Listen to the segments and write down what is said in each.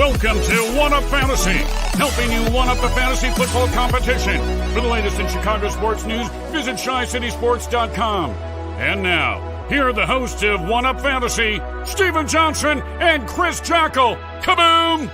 Welcome to One Up Fantasy, helping you one up the fantasy football competition. For the latest in Chicago sports news, visit ChiCitySports.com. And now, here are the hosts of One Up Fantasy, Stephen Johnson and Chris Jackle. Kaboom!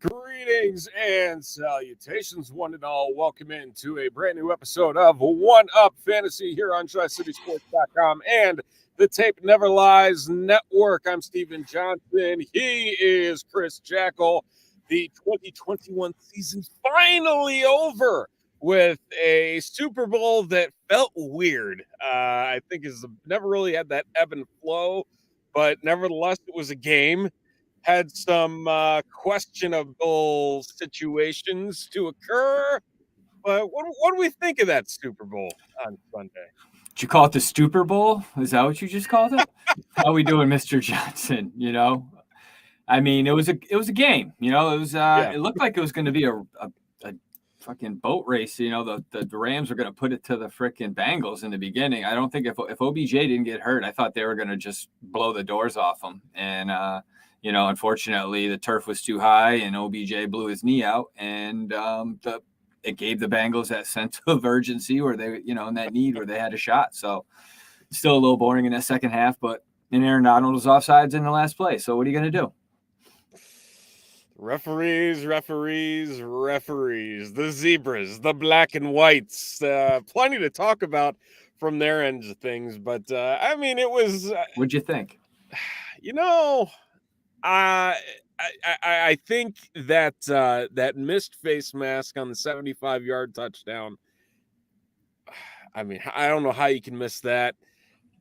Greetings and salutations, one and all. Welcome into a brand new episode of One Up Fantasy here on ChiCitySports.com and the Tape Never Lies Network. I'm Stephen Johnson. He is Chris Jackle. The 2021 season's finally over with a Super Bowl that felt weird. I think has never really had that ebb and flow, but nevertheless, it was a game. Had some questionable situations to occur, but what do we think of that Super Bowl on Sunday? Did you call it the Stupor Bowl? Is that what you just called it? How we doing, Mr. Johnson? You know, I mean, it was a game. You know, it was It looked like it was going to be a fucking boat race. You know, the Rams were going to put it to the frickin' Bengals in the beginning. I don't think if OBJ didn't get hurt, I thought they were going to just blow the doors off them. And you know, unfortunately, the turf was too high, and OBJ blew his knee out, and it gave the Bengals that sense of urgency where they, you know, in that need where they had a shot. So, still a little boring in that second half, but Aaron Donald was offsides in the last play. So, what are you going to do? Referees, the zebras, the black and whites. Plenty to talk about from their ends of things, but I mean, it was. What'd you think? You know. I think that that missed face mask on the 75-yard touchdown. I mean, I don't know how you can miss that.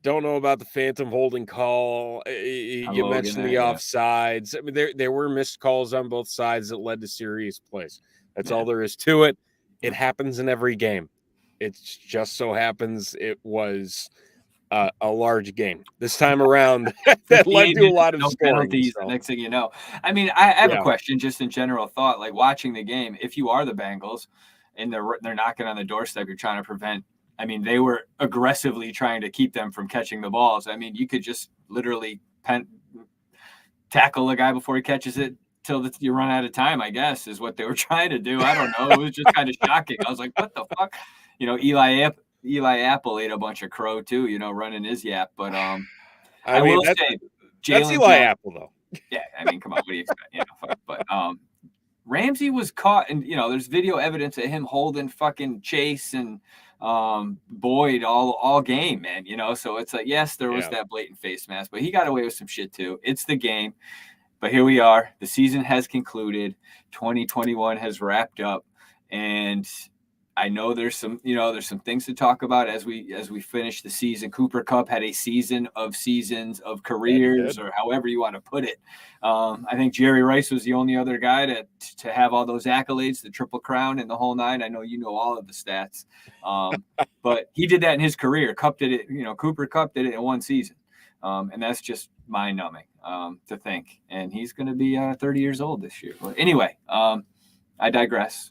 Don't know about the phantom holding call. You mentioned the offsides. I mean, there were missed calls on both sides that led to serious plays. That's all there is to it. It happens in every game. It just so happens it was a large game this time around that led to a lot of penalties. So. Next thing you know, I mean, I have a question, just in general thought, like watching the game. If you are the Bengals and they're knocking on the doorstep, you're trying to prevent. I mean, they were aggressively trying to keep them from catching the balls. I mean, you could just literally tackle a guy before he catches it till you run out of time, I guess, is what they were trying to do. I don't know. It was just kind of shocking. I was like, what the fuck? You know, Eli Apple ate a bunch of crow too, you know, running his yap. But I will say, that's Eli Apple though. Yeah, I mean, come on, what do you expect? You know, but Ramsey was caught, and you know, there's video evidence of him holding fucking Chase and Boyd all game, man. You know, so it's like, yes, there was that blatant face mask, but he got away with some shit too. It's the game, but here we are. The season has concluded. 2021 has wrapped up, and I know there's some things to talk about as we finish the season. Cooper Kupp had a season of seasons of careers, or however you want to put it. I think Jerry Rice was the only other guy to have all those accolades, the Triple Crown and the whole nine. I know you know all of the stats, but he did that in his career. Kupp did it. You know, Cooper Kupp did it in one season, and that's just mind-numbing to think. And he's going to be 30 years old this year. But anyway. I digress.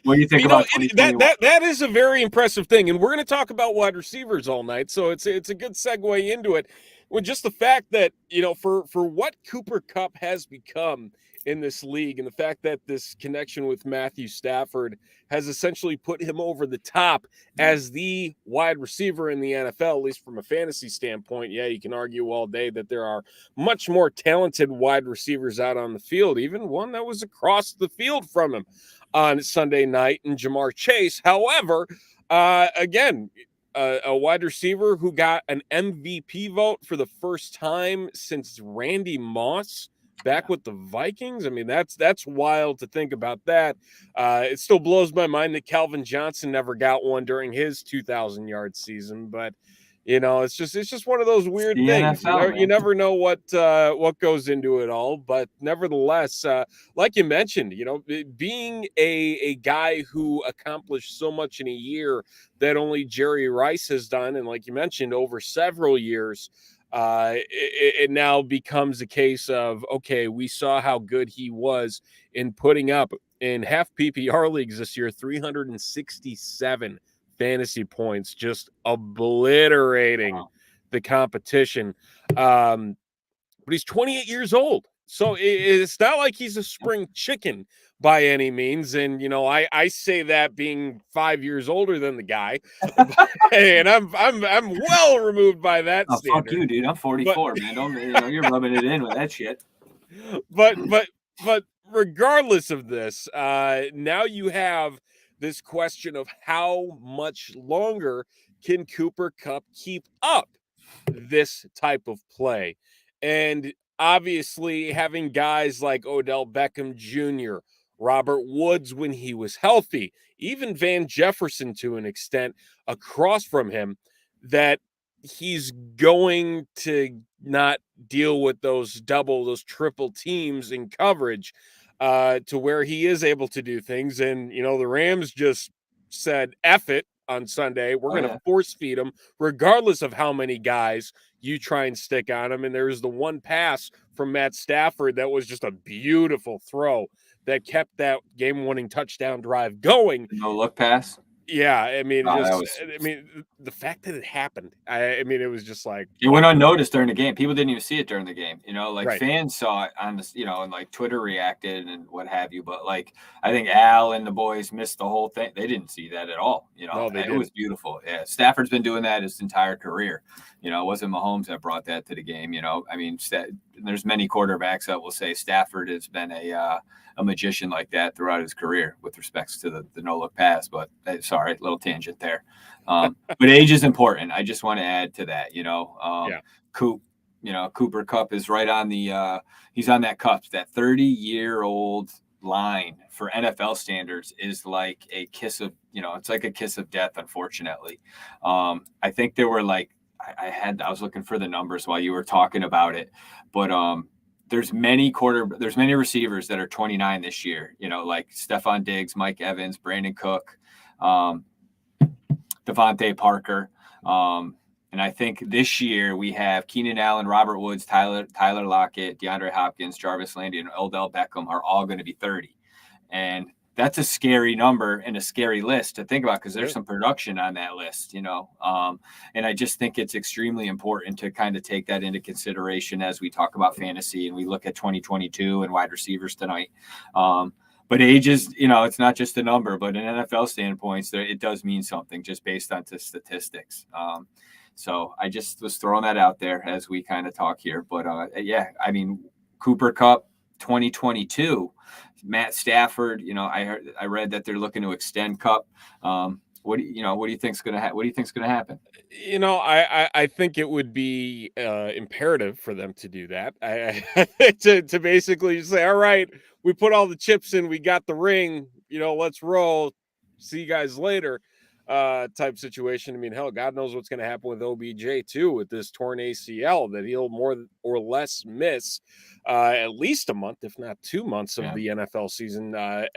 What do you think about that is a very impressive thing, and we're going to talk about wide receivers all night, so it's a good segue into it. With just the fact that, you know, for what Cooper Kupp has become in this league, and the fact that this connection with Matthew Stafford has essentially put him over the top as the wide receiver in the NFL, at least from a fantasy standpoint. Yeah, you can argue all day that there are much more talented wide receivers out on the field, even one that was across the field from him on Sunday night in Jamar Chase. However, again, a wide receiver who got an MVP vote for the first time since Randy Moss back with the Vikings. I mean, that's wild to think about that. It still blows my mind that Calvin Johnson never got one during his 2,000-yard season, but you know, it's just one of those weird things. NFL, you never know what goes into it all, but nevertheless, like you mentioned, you know, being a guy who accomplished so much in a year that only Jerry Rice has done, and like you mentioned, over several years. It now becomes a case of, okay, we saw how good he was in putting up in half PPR leagues this year, 367 fantasy points, just obliterating the competition. But he's 28 years old. So it's not like he's a spring chicken by any means. And, you know, I say that being 5 years older than the guy, and I'm well removed by that Oh, standard. fuck you, dude. I'm 44, man. Don't, you're rubbing it in with that shit. But regardless of this, now you have this question of how much longer can Cooper Kupp keep up this type of play? And obviously having guys like Odell Beckham Jr., Robert Woods when he was healthy, even Van Jefferson to an extent across from him, that he's going to not deal with those triple teams in coverage to where he is able to do things. And, you know, the Rams just said, F it on Sunday. We're going to force feed them regardless of how many guys you try and stick on them. And there's the one pass from Matt Stafford that was just a beautiful throw that kept that game-winning touchdown drive going. No look pass. Yeah, I mean, the fact that it happened, I mean, it was just like it went unnoticed during the game. People didn't even see it during the game. You know, like fans saw it on this, you know, and like Twitter reacted and what have you. But like, I think Al and the boys missed the whole thing. They didn't see that at all. You know, it was beautiful. Yeah, Stafford's been doing that his entire career. You know, it wasn't Mahomes that brought that to the game. You know, I mean, there's many quarterbacks that will say Stafford has been a magician like that throughout his career with respects to the no-look pass. But sorry, little tangent there. But age is important. I just want to add to that, you know, Cooper Kupp is right on the he's on that cusp. That 30-year-old line for NFL standards is like a kiss of, you know, it's like a kiss of death, unfortunately. I think there were like, I was looking for the numbers while you were talking about it, but there's many receivers that are 29 this year, you know, like Stephon Diggs, Mike Evans, Brandon Cook, Devontae Parker. And I think this year we have Keenan Allen, Robert Woods, Tyler Lockett, DeAndre Hopkins, Jarvis Landry, and Odell Beckham are all going to be 30. And that's a scary number and a scary list to think about because there's some production on that list, you know. And I just think it's extremely important to kind of take that into consideration as we talk about fantasy and we look at 2022 and wide receivers tonight. But age is, you know, it's not just a number, but in NFL standpoints, it does mean something just based on statistics. So I just was throwing that out there as we kind of talk here. But yeah, I mean, Cooper Kupp 2022, Matt Stafford, you know, I read that they're looking to extend Kupp. What do you think's going to happen? What do you think's going to happen? You know, I think it would be imperative for them to do that. To basically say, all right, we put all the chips in, we got the ring, you know, let's roll. See you guys later. Type situation. I mean, hell, God knows what's going to happen with OBJ too, with this torn ACL that he'll more or less miss at least a month, if not 2 months of the NFL season at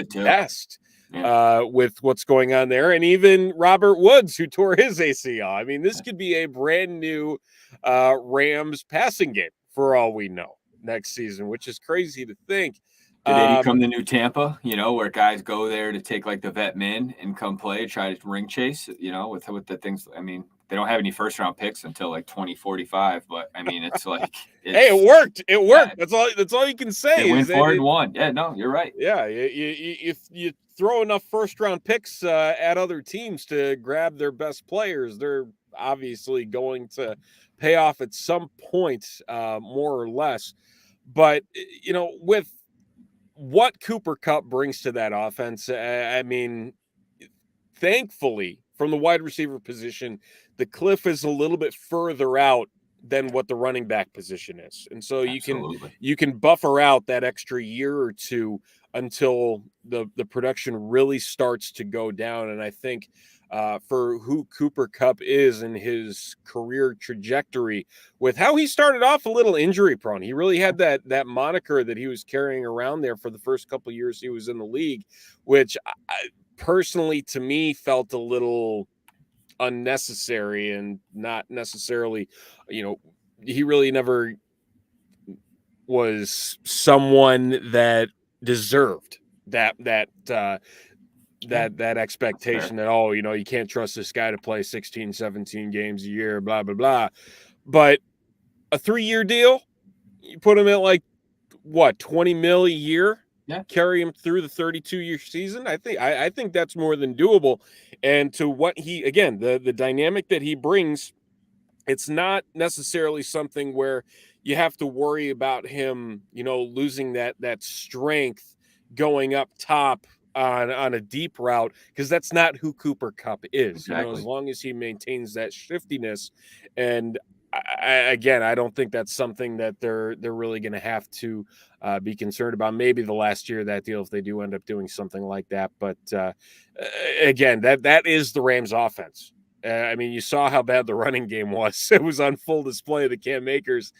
best. With what's going on there. And even Robert Woods, who tore his ACL. I mean, this could be a brand new Rams passing game for all we know next season, which is crazy to think. Did they become the new Tampa, you know, where guys go there to take like the vet min and come play, try to ring chase, you know, with the things. I mean, they don't have any first round picks until like 2045, but I mean, it's like, hey, it worked. It worked. Yeah. That's all you can say. They went 4-1. Yeah, no, you're right. Yeah. You throw enough first round picks at other teams to grab their best players, they're obviously going to pay off at some point, more or less. But, you know, with what Cooper Kupp brings to that offense, I mean, thankfully, from the wide receiver position, the cliff is a little bit further out than what the running back position is. And so you can buffer out that extra year or two until the production really starts to go down. And I think for who Cooper Kupp is in his career trajectory, with how he started off a little injury prone, he really had that moniker that he was carrying around there for the first couple of years he was in the league, which personally to me felt a little unnecessary and not necessarily, you know, he really never was someone that deserved that that expectation that, oh, you can't trust this guy to play 16, 17 games a year, blah, blah, blah. But a 3-year deal, you put him at like, what, 20 mil a year? Yeah. Carry him through the 32-year season. I think that's more than doable. And to what again, the dynamic that he brings, it's not necessarily something where you have to worry about him, losing that strength going up top on a deep route, because that's not who Cooper Kupp is. Exactly. As long as he maintains that shiftiness. And I don't think that's something that they're really going to have to be concerned about. Maybe the last year of that deal, if they do end up doing something like that. But again, that is the Rams offense. You saw how bad the running game was. It was on full display. The Cam Akers,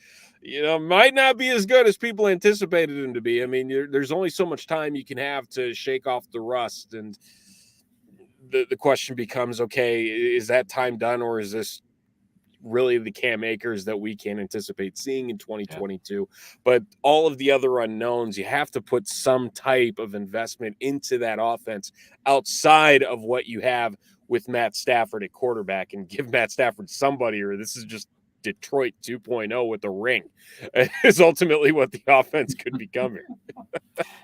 might not be as good as people anticipated him to be. There's only so much time you can have to shake off the rust. And the question becomes, okay, is that time done, or is this really the Cam Akers that we can anticipate seeing in 2022? Yeah. But all of the other unknowns, you have to put some type of investment into that offense outside of what you have with Matt Stafford at quarterback, and give Matt Stafford somebody, or this is just Detroit 2.0 with a ring, is ultimately what the offense could become here.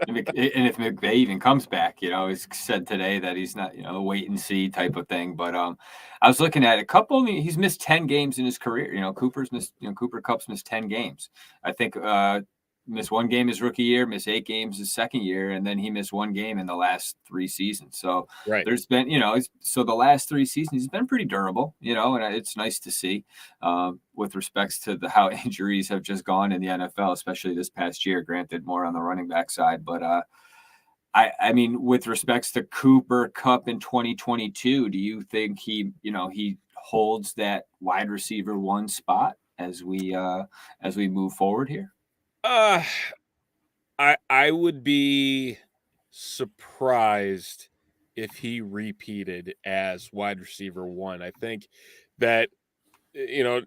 And if McVay even comes back, he's said today that he's not, a wait and see type of thing. But I was looking at he's missed 10 games in his career. Cooper Kupp's missed 10 games. I think missed 1 game his rookie year, missed 8 games his second year, and then he missed 1 game in the last 3 seasons. So There's been, so the last 3 seasons he's been pretty durable, and it's nice to see with respects to how injuries have just gone in the NFL, especially this past year. Granted, more on the running back side, but with respects to Cooper Kupp in 2022, do you think he holds that wide receiver 1 spot as we move forward here? I would be surprised if he repeated as wide receiver 1. I think that, a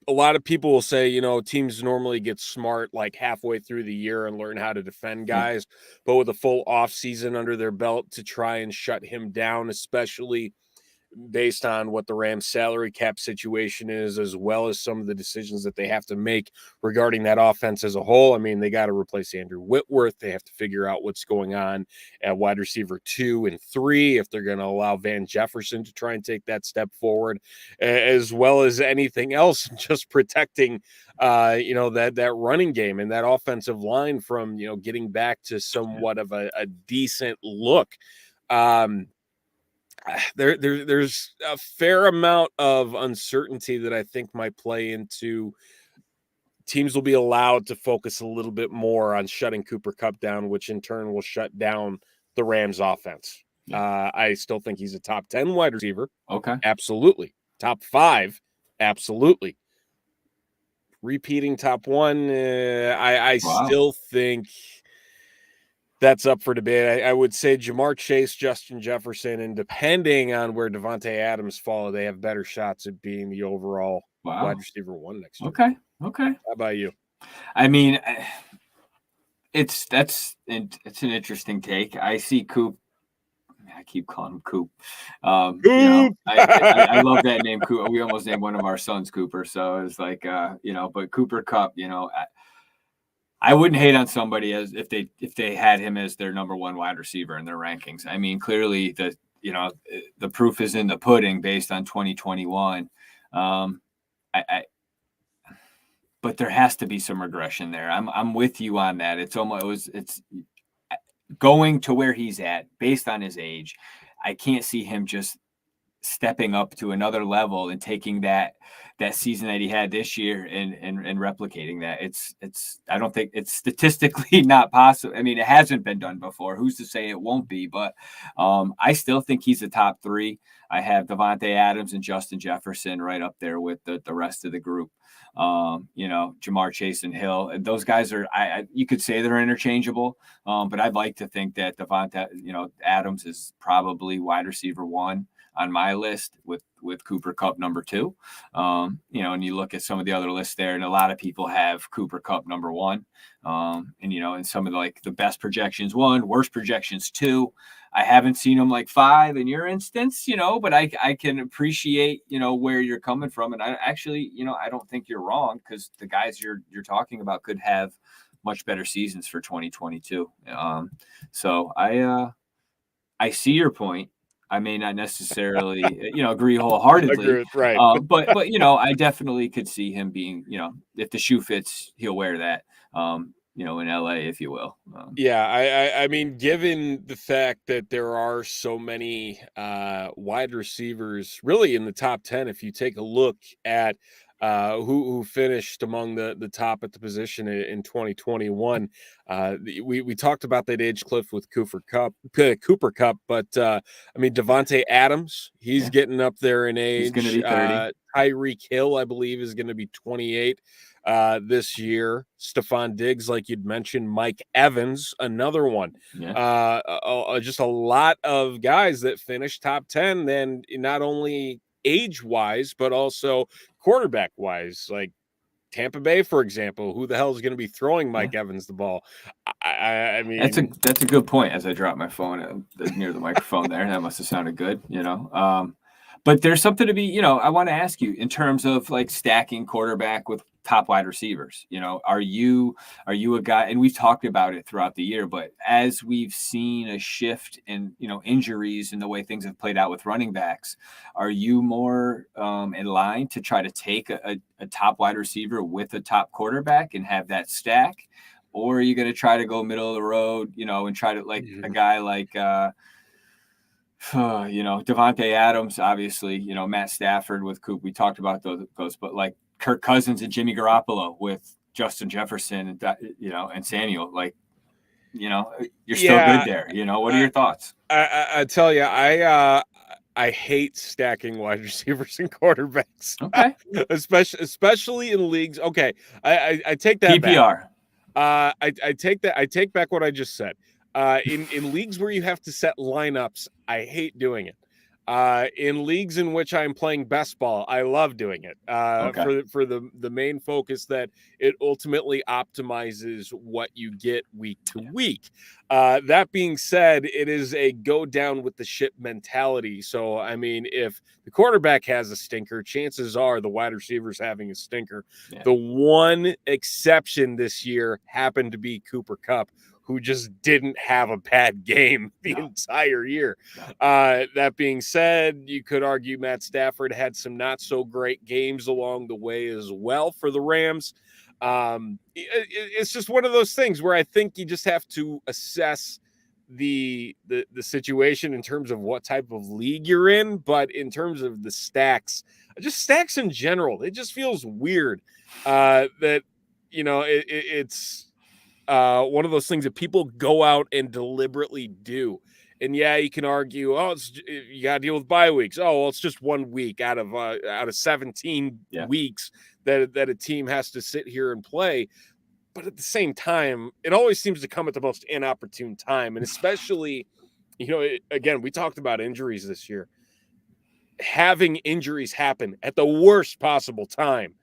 lot of people will say, teams normally get smart like halfway through the year and learn how to defend guys, but with a full off season under their belt to try and shut him down, especially based on what the Rams salary cap situation is, as well as some of the decisions that they have to make regarding that offense as a whole. They got to replace Andrew Whitworth. They have to figure out what's going on at wide receiver 2 and 3, if they're going to allow Van Jefferson to try and take that step forward, as well as anything else, just protecting, that running game and that offensive line from, getting back to somewhat of a decent look. There's a fair amount of uncertainty that I think might play into teams will be allowed to focus a little bit more on shutting Cooper Kupp down, which in turn will shut down the Rams offense. I still think he's a top 10 wide receiver. Okay. Absolutely. Top 5. Absolutely. Repeating top 1. I still think that's up for debate. I would say Jamar Chase, Justin Jefferson, and depending on where Davante Adams fall, they have better shots at being the overall wide receiver 1 next year. Okay. How about you? It's an interesting take. I see Coop. I keep calling him Coop. I love that name, Coop. We almost named one of our sons Cooper, so it's like, but Cooper Kupp, I wouldn't hate on somebody as if they had him as their number 1 wide receiver in their rankings. Clearly the proof is in the pudding based on 2021. But there has to be some regression there. I'm with you on that. It's going to where he's at based on his age. I can't see him just stepping up to another level and taking that season that he had this year and replicating that. I don't think it's statistically not possible. It hasn't been done before. Who's to say it won't be? But I still think he's a top 3. I have Davante Adams and Justin Jefferson right up there with the rest of the group. Jamar Chase and Hill. Those guys are, you could say they're interchangeable, but I'd like to think that Davante, Adams is probably wide receiver 1. on my list with Cooper Kupp number 2. And you look at some of the other lists there, and a lot of people have Cooper Kupp number 1. And some of the best projections 1, worst projections 2. I haven't seen them 5 in your instance, but I can appreciate, where you're coming from. And I actually, I don't think you're wrong, because the guys you're talking about could have much better seasons for 2022. So I see your point. I may not necessarily, agree wholeheartedly. Agree, right. But I definitely could see him being, if the shoe fits, he'll wear that. In LA, if you will. Yeah, I mean, given the fact that there are so many wide receivers really in the top 10, if you take a look at who finished among the top at the position in 2021, we talked about that age cliff with Cooper Kupp, but I mean, Davante Adams, he's getting up there in age. He's going to be 30. Tyreek Hill, I believe, is going to be 28 this year. Stephon Diggs, like you'd mentioned, Mike Evans, another one. Just a lot of guys that finished top 10, then not only age-wise, but also quarterback-wise, like Tampa Bay, for example. Who the hell is going to be throwing Mike Evans the ball? I mean, that's a good point. As I dropped my phone near the microphone there, that must have sounded good, But there's something to be, I want to ask you in terms of stacking quarterback with top wide receivers. Are you a guy, and we've talked about it throughout the year, but as we've seen a shift in, injuries and the way things have played out with running backs, are you more in line to try to take a top wide receiver with a top quarterback and have that stack? Or are you going to try to go middle of the road, and try to a guy like, Davante Adams, obviously, Matt Stafford with Coop. We talked about those, but Kirk Cousins and Jimmy Garoppolo with Justin Jefferson and Samuel, you're still good there. What are your thoughts? I tell you, I hate stacking wide receivers and quarterbacks. Okay. especially in leagues. Okay. I take that PPR. Back. I take back what I just said. In leagues where you have to set lineups, I hate doing it. In leagues in which I'm playing best ball, I love doing it. For the main focus that it ultimately optimizes what you get week to week. That being said, it is a go down with the ship mentality. So, I mean, if the quarterback has a stinker, chances are the wide receiver's having a stinker. Yeah. The one exception this year happened to be Cooper Kupp, who just didn't have a bad game the entire year. That being said, you could argue Matt Stafford had some not so great games along the way as well for the Rams. It's just one of those things where I think you just have to assess the situation in terms of what type of league you're in, but in terms of the stacks, just stacks in general, it just feels weird that it's one of those things that people go out and deliberately do. And yeah, you can argue, you got to deal with bye weeks. Oh, well, it's just 1 week out of 17 weeks that a team has to sit here and play. But at the same time, it always seems to come at the most inopportune time. And especially, again, we talked about injuries this year. Having injuries happen at the worst possible time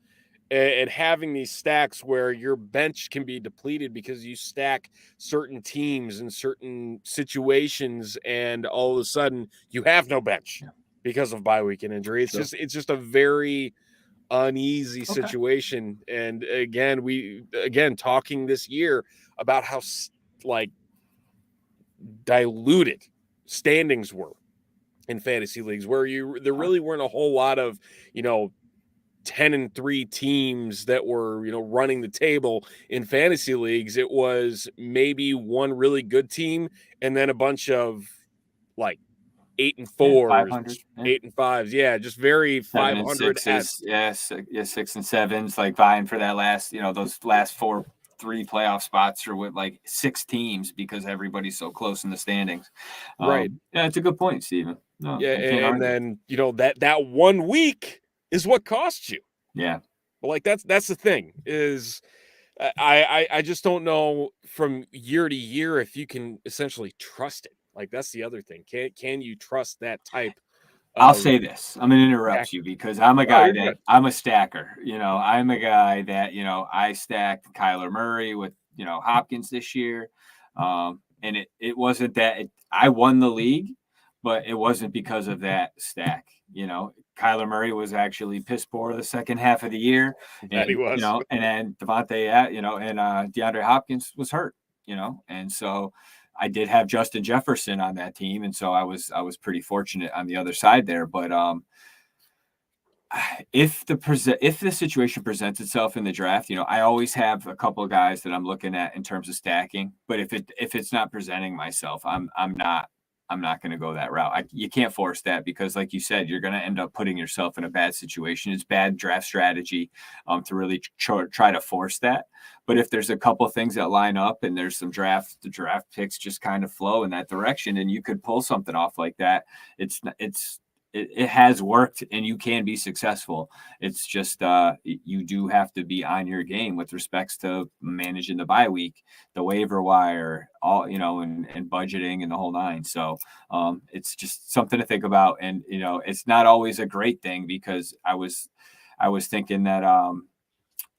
and having these stacks where your bench can be depleted because you stack certain teams in certain situations, and all of a sudden you have no bench because of bye week and injury. It's just a very uneasy situation. And again, talking this year about how diluted standings were in fantasy leagues, where there really weren't a whole lot of 10-3 teams that were, running the table in fantasy leagues. It was maybe one really good team and then a bunch of 8 and 4s, 8 and 5s. Yeah, just very 500. 6 and 7s, vying for that last, those last 3 playoff spots are with 6 teams because everybody's so close in the standings. Right. Yeah, it's a good point, Stephen. No, and then that 1 week is what costs you. Yeah. Well, that's the thing is I just don't know from year to year if you can essentially trust it. That's the other thing. Can you trust that type I'll say this. I'm going to interrupt you because I'm a guy that I'm a stacker. I'm a guy that, I stacked Kyler Murray with, Hopkins this year. And it wasn't that I won the league, but it wasn't because of that stack. Kyler Murray was actually piss poor the second half of the year. That he was. And then Davante, and DeAndre Hopkins was hurt, and so I did have Justin Jefferson on that team, and so I was pretty fortunate on the other side there. But if the situation presents itself in the draft, I always have a couple of guys that I'm looking at in terms of stacking. But if it's not presenting myself, I'm not going to go that route. You can't force that because, like you said, you're going to end up putting yourself in a bad situation. It's bad draft strategy to really try to force that. But if there's a couple of things that line up and there's the draft picks just kind of flow in that direction, and you could pull something off like that, it has worked and you can be successful. It's just you do have to be on your game with respects to managing the bye week, the waiver wire, all and budgeting and the whole nine. So it's just something to think about. And it's not always a great thing because I was thinking that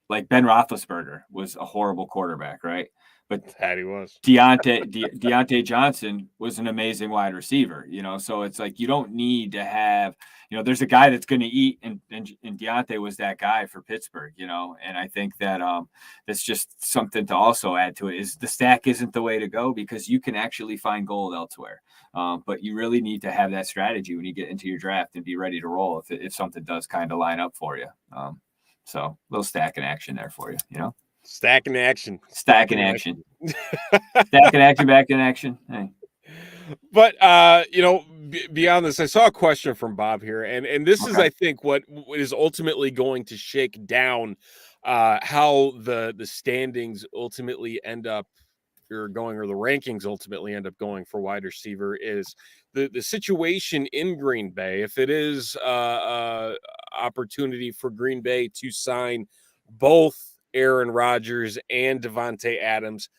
like Ben Roethlisberger was a horrible quarterback, right? But that he was. Deontay Johnson was an amazing wide receiver, so it's like you don't need to have, there's a guy that's going to eat, and Deontay was that guy for Pittsburgh, and I think that that's just something to also add to it is the stack isn't the way to go because you can actually find gold elsewhere. But you really need to have that strategy when you get into your draft and be ready to roll if something does kind of line up for you. So a little stacking action there for you, Stacking action. Stacking action. Stacking action, back in action. Hey. But, beyond this, I saw a question from Bob here, and this is, I think, what is ultimately going to shake down how the standings ultimately end up going, or the rankings ultimately end up going for wide receiver is the situation in Green Bay. If it is opportunity for Green Bay to sign both Aaron Rodgers and Davante Adams,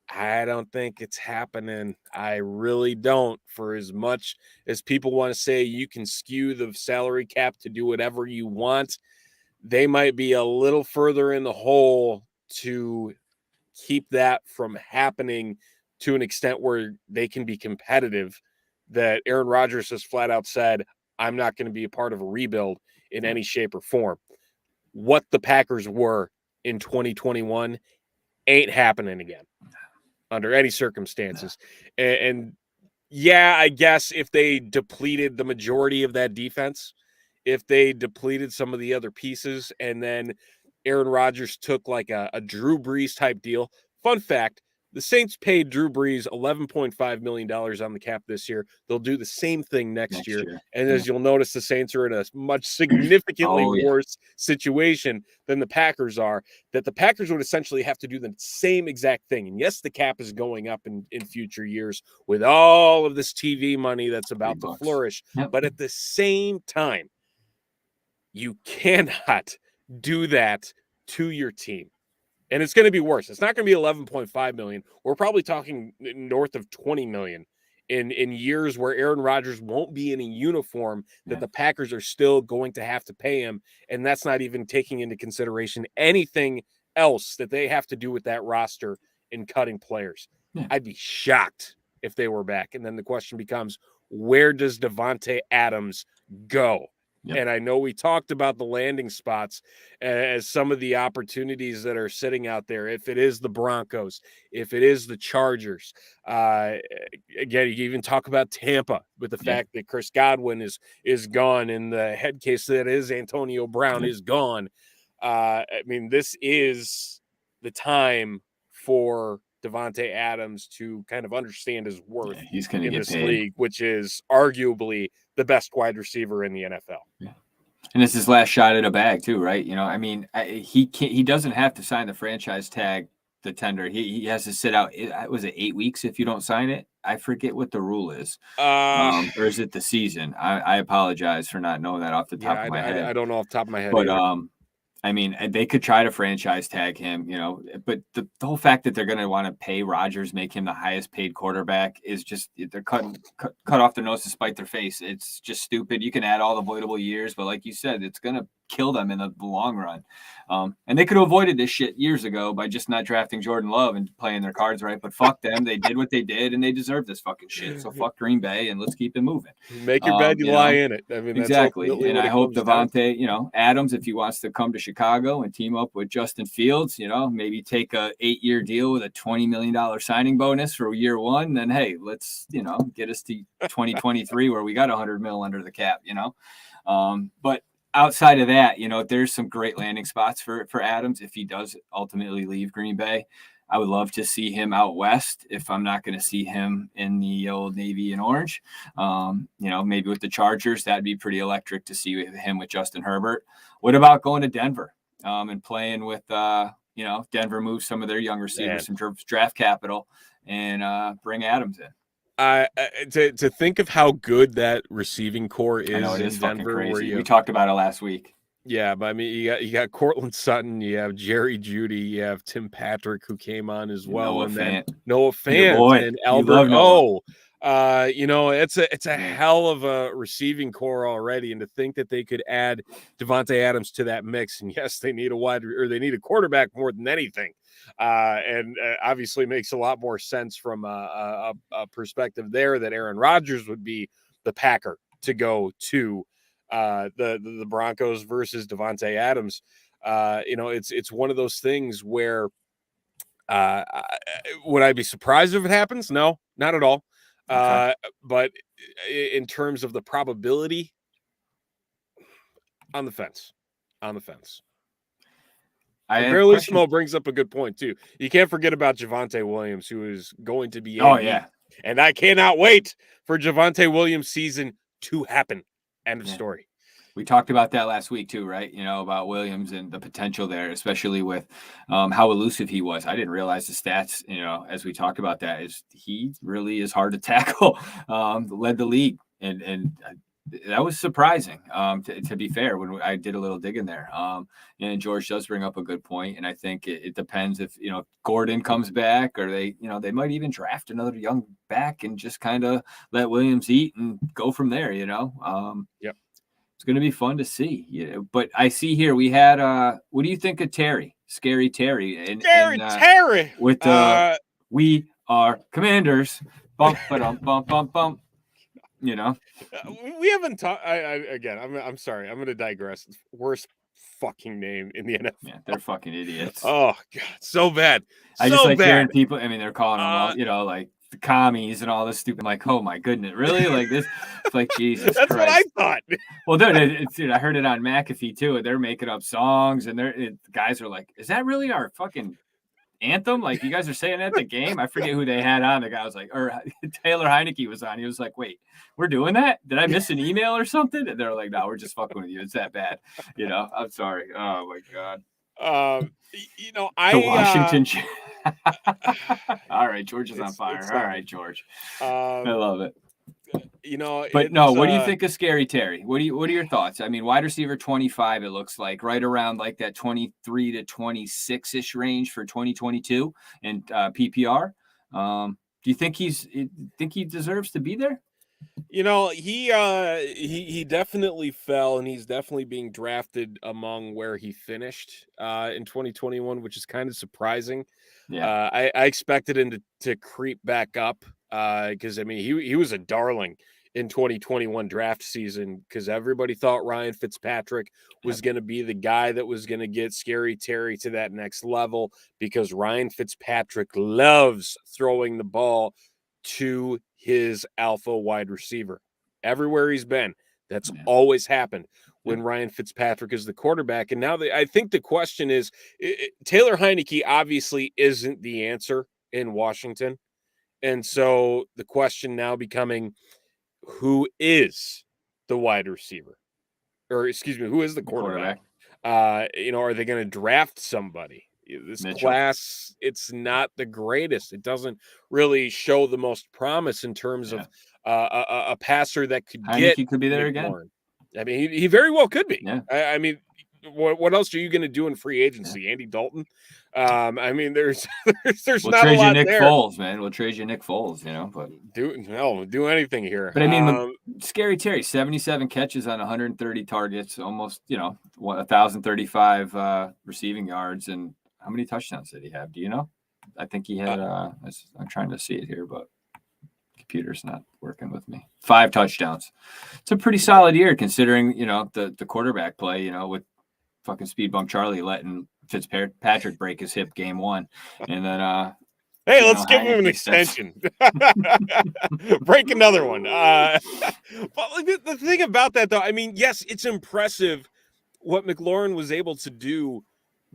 I don't think it's happening. I really don't. For as much as people want to say you can skew the salary cap to do whatever you want, they might be a little further in the hole to keep that from happening to an extent where they can be competitive. That Aaron Rodgers has flat out said, I'm not going to be a part of a rebuild in any shape or form. What the Packers were in 2021 ain't happening again under any circumstances. And yeah, I guess if they depleted the majority of that defense, if they depleted some of the other pieces, and then Aaron Rodgers took like a Drew Brees type deal. Fun fact, the Saints paid Drew Brees $11.5 million on the cap this year. They'll do the same thing next year. And as you'll notice, the Saints are in a much significantly worse situation than the Packers are, that the Packers would essentially have to do the same exact thing. And yes, the cap is going up in future years with all of this TV money that's about to flourish. Yep. But at the same time, you cannot do that to your team. And it's going to be worse. It's not going to be 11.5 million. We're probably talking north of 20 million in years where Aaron Rodgers won't be in a uniform that the Packers are still going to have to pay him. And that's not even taking into consideration anything else that they have to do with that roster in cutting players. Yeah. I'd be shocked if they were back. And then the question becomes, where does Davante Adams go? Yep. And I know we talked about the landing spots as some of the opportunities that are sitting out there. If it is the Broncos, if it is the Chargers, again, you even talk about Tampa with the fact that Chris Godwin is gone, and the head case that is Antonio Brown is gone. I mean, this is the time for Davante Adams to kind of understand his worth he's going to get this paid. league, which is arguably the best wide receiver in the NFL. Yeah. And it's his last shot at a bag too, right? I mean, he doesn't have to sign the franchise tag, the tender. He has to sit out. Was it 8 weeks if you don't sign it? I forget what the rule is. Or is it the season? I apologize for not knowing that off the top of my head. I don't know off the top of my head. But I mean, they could try to franchise tag him, but the whole fact that they're going to want to pay Rodgers, make him the highest paid quarterback is just, they're cut off their nose to spite their face. It's just stupid. You can add all the avoidable years, but like you said, it's going to kill them in the long run. And they could have avoided this shit years ago by just not drafting Jordan Love and playing their cards right. But fuck them. They did what they did, and they deserve this fucking shit. So fuck Green Bay, and let's keep it moving. Make your bed, you lie in it. I mean, exactly. And I hope Davante, Adams, if he wants to come to Chicago and team up with Justin Fields, maybe take a 8-year deal with a $20 million signing bonus for year one. Then, hey, let's, get us to 2023 where we got $100 million under the cap, But outside of that, there's some great landing spots for Adams if he does ultimately leave Green Bay. I would love to see him out west if I'm not going to see him in the old navy and orange. Maybe with the Chargers, that'd be pretty electric to see him with Justin Herbert. What about going to Denver and playing with, Denver moves some of their young receivers, some draft capital, and bring Adams in. To think of how good that receiving core is, it is in fucking Denver. Crazy. We talked about it last week. Yeah, but I mean, you got Cortland Sutton, you have Jerry Jeudy, you have Tim Patrick who came on as well, then Noah Fant and Albert O. It's a hell of a receiving core already, and to think that they could add Davante Adams to that mix, and yes, they need they need a quarterback more than anything, and obviously makes a lot more sense from a perspective there that Aaron Rodgers would be the Packer to go to. The Broncos versus Davante Adams. It's one of those things where would I be surprised if it happens? No, not at all. Okay. But in terms of the probability, on the fence. Apparently, Smo brings up a good point too. You can't forget about Javonte Williams, who is going to be and I cannot wait for Javonte Williams' season to happen. End of story. We talked about that last week too, right? About Williams and the potential there, especially with how elusive he was. I didn't realize the stats, as we talked about that, is he really is hard to tackle, led the league. And that was surprising, to be fair, when I did a little digging there. And George does bring up a good point. And I think it depends if, Gordon comes back, or they might even draft another young back and just kind of let Williams eat and go from there, Yep. It's going to be fun to see. But I see here we had, what do you think of Terry? Scary Terry. Terry! With We Are Commanders. Bump, bump, bump, bump, bump. We haven't talked. I'm sorry. I'm going to digress. Worst fucking name in the NFL. Yeah, they're fucking idiots. Oh God, so bad. I just like hearing people. I mean, they're calling them, like the commies and all this stupid. I'm like, oh my goodness, really? Like this? It's like Jesus That's Christ. What I thought. Well, dude, I heard it on McAfee too. They're making up songs, and the guys are like, "Is that really our fucking anthem? Like, you guys are saying that at the game?" I forget who they had on. The guy was like, or Taylor Heineke was on. He was like, "Wait, we're doing that? Did I miss an email or something?" And they're like, "No, we're just fucking with you. It's that bad." I'm sorry. Oh my God. The Washington. All right, George is on fire. All right, George. I love it. But no, what do you think of Scary Terry? What are your thoughts? I mean, wide receiver 25, it looks like, right around like that 23 to 26-ish range for 2022 and PPR. Do you think he deserves to be there? He definitely fell, and he's definitely being drafted among where he finished in 2021, which is kind of surprising. Yeah, I expected him to creep back up because he was a darling in 2021 draft season because everybody thought Ryan Fitzpatrick was going to be the guy that was going to get Scary Terry to that next level because Ryan Fitzpatrick loves throwing the ball to his alpha wide receiver. Everywhere he's been, that's always happened when Ryan Fitzpatrick is the quarterback. And now I think the question is, Taylor Heineke obviously isn't the answer in Washington. And so the question now becoming, who is the wide receiver? Or excuse me, who is the quarterback? Are they going to draft somebody? This Mitchell. Class, it's not the greatest. It doesn't really show the most promise in terms of a passer that could Heineke get. Could be there McLaurin. again. I mean, he very well could be. Yeah. I mean, what else are you going to do in free agency? Andy Dalton? I mean, there's We'll not a trade you lot Nick there. Foles, man. We'll trade you Nick Foles, but do anything here. But I mean, Scary Terry, 77 catches on 130 targets, almost 1,035 receiving yards, and how many touchdowns did he have? Do you know? I think he had. I'm trying to see it here, but computer's not working with me. 5 touchdowns. It's a pretty solid year considering the quarterback play. With fucking speed bump Charlie letting Fitzpatrick break his hip game 1, and then hey, let's give him an extension. Break another one. But the thing about that, though, I mean, yes, it's impressive what McLaurin was able to do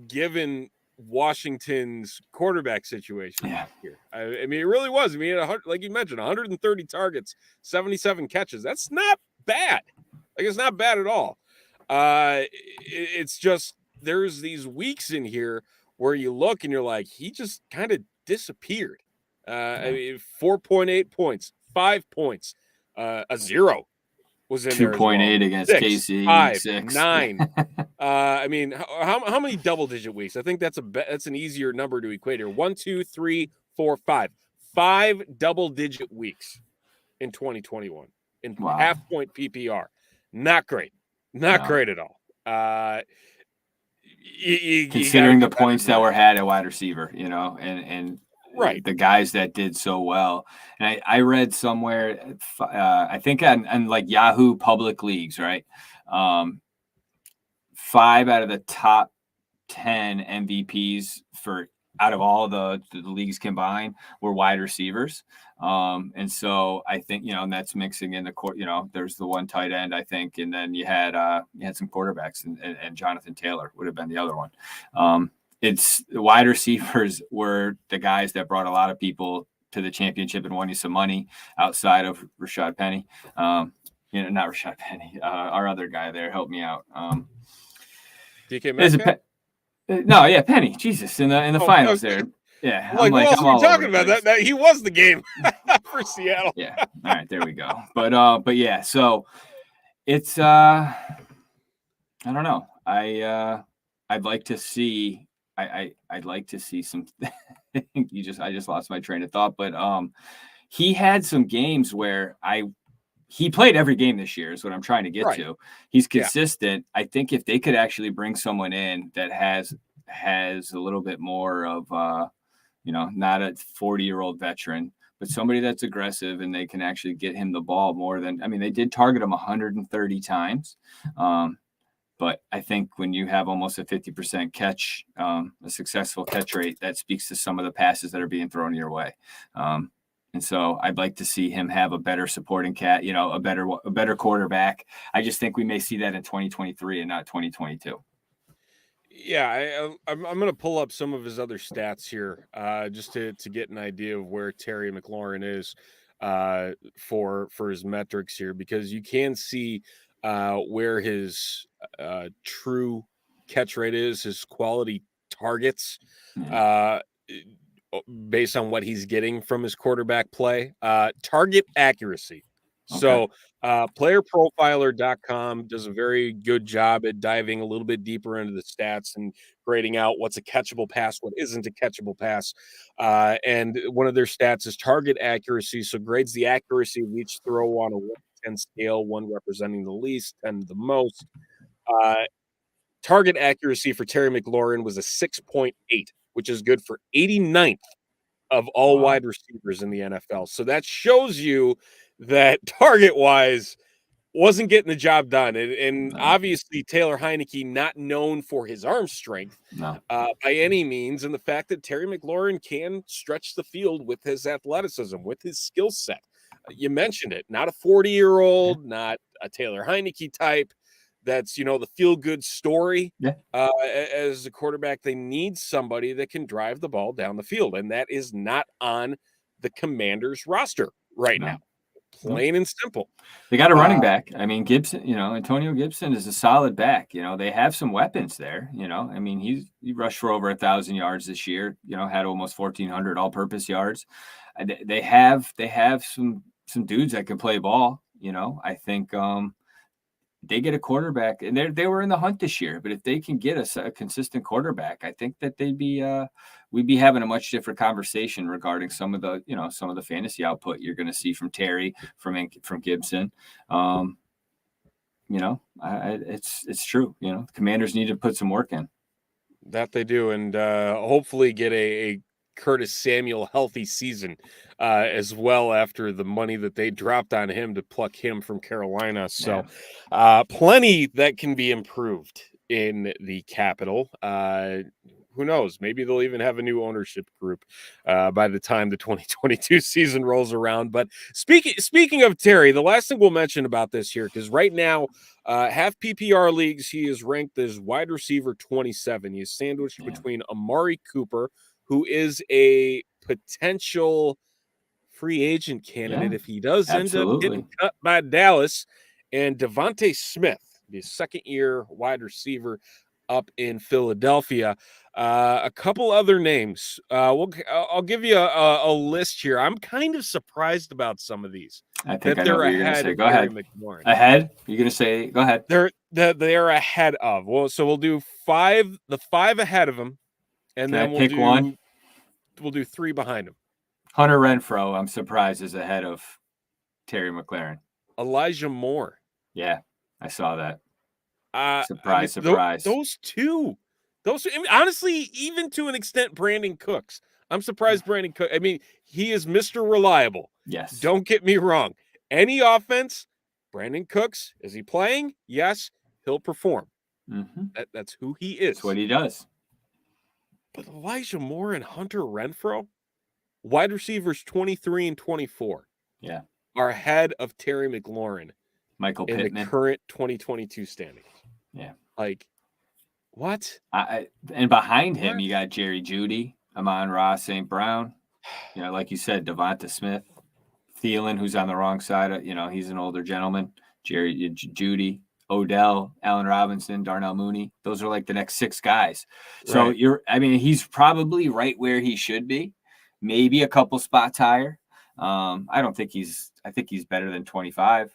given Washington's quarterback situation here. I mean, it really was. I mean, like you mentioned, 130 targets, 77 catches. That's not bad. Like, it's not bad at all. It's just there's these weeks in here where you look and you're like, he just kind of disappeared. I mean, 4.8 points, 5 points, a 0 was in there. 2.8 against 6, KC, 5, 6, 9. I mean, how many double-digit weeks? I think that's an easier number to equate here. 1, 2, 3, 4, 5. 5 double-digit weeks in 2021 in half-point PPR. Not great. Not great at all. Considering the points that were had at wide receiver, and right, the guys that did so well. And I read somewhere, I think on like Yahoo public leagues, right? 5 out of the top 10 MVPs out of all the leagues combined were wide receivers. And so I think, and that's mixing in the court, there's the one tight end, I think. And then you had some quarterbacks and Jonathan Taylor would have been the other one. It's the wide receivers were the guys that brought a lot of people to the championship and won you some money outside of Rashad Penny. Not Rashad Penny, our other guy there. Help me out. DK Metcalf? Penny. Jesus, in the finals there. Yeah. Like, what else are we talking about? That he was the game for Seattle. Yeah. All right, there we go. But yeah, so it's I don't know. I'd like to see I'd like to see some I just lost my train of thought, but he had some games where he played every game this year is what I'm trying to get to. He's consistent. Yeah. I think if they could actually bring someone in that has a little bit more of not a 40-year-old veteran, but somebody that's aggressive and they can actually get him the ball more than, they did target him 130 times. But I think when you have almost a 50% catch, a successful catch rate, that speaks to some of the passes that are being thrown your way. And so I'd like to see him have a better supporting a better quarterback. I just think we may see that in 2023 and not 2022. Yeah, I'm going to pull up some of his other stats here just to get an idea of where Terry McLaurin is for his metrics here, because you can see where his true catch rate is, his quality targets, based on what he's getting from his quarterback play, target accuracy. Okay. So playerprofiler.com does a very good job at diving a little bit deeper into the stats and grading out what's a catchable pass, what isn't a catchable pass. And one of their stats is target accuracy. So grades the accuracy of each throw on a 1 to 10 scale, 1 representing the least, 10 the most. Target accuracy for Terry McLaurin was a 6.8, which is good for 89th of all wide receivers in the NFL. So that shows you that target-wise wasn't getting the job done. And obviously Taylor Heineke not known for his arm strength by any means, and the fact that Terry McLaurin can stretch the field with his athleticism, with his skill set. You mentioned it, not a 40-year-old, not a Taylor Heineke type. That's, the feel-good story. As a quarterback, they need somebody that can drive the ball down the field, and that is not on the Commanders roster right now. Plain and simple. They got a running back. Gibson, Antonio Gibson is a solid back. They have some weapons there. He rushed for over 1,000 yards this year, had almost 1,400 all-purpose yards. They have some dudes that can play ball. I think they get a quarterback, and they were in the hunt this year, but if they can get a consistent quarterback, I think that we'd be having a much different conversation regarding some of the fantasy output you're going to see from Terry, from Gibson. It's true. Commanders need to put some work in. That they do, and hopefully get a Curtis Samuel healthy season as well after the money that they dropped on him to pluck him from Carolina. So plenty that can be improved in the Capitol. Who knows? Maybe they'll even have a new ownership group by the time the 2022 season rolls around. But speaking of Terry, the last thing we'll mention about this here, because right now, half PPR leagues, he is ranked as wide receiver 27. He is sandwiched between Amari Cooper, who is a potential free agent candidate if he does end up getting cut by Dallas, and Davante Smith, the second-year wide receiver up in Philadelphia. A couple other names. I'll give you a list here. I'm kind of surprised about some of these. I think I know what you're going to say. Go ahead. McLaurin. Ahead? You're going to say, go ahead. They're ahead of. Well, so we'll do the five ahead of him, and then we'll pick one. We'll do three behind him. Hunter Renfrow, I'm surprised, is ahead of Terry McLaurin. Elijah Moore. Yeah, I saw that. Surprise. Those two. Honestly, even to an extent, Brandon Cooks. I'm surprised Brandon Cook. I mean, he is Mr. Reliable. Yes. Don't get me wrong. Any offense, Brandon Cooks, is he playing? Yes, he'll perform. Mm-hmm. That's who he is. That's what he does. But Elijah Moore and Hunter Renfrow, wide receivers 23 and 24, are ahead of Terry McLaurin, Michael Pittman, in the current 2022 standings. Yeah. Like, what? And behind him, you got Jerry Jeudy, Amon-Ra St. Brown, like you said, Davante Smith, Thielen, who's on the wrong side. He's an older gentleman. Jerry Jeudy, Odell, Allen Robinson, Darnell Mooney. Those are like the next six guys. So he's probably right where he should be. Maybe a couple spots higher. I think he's better than 25,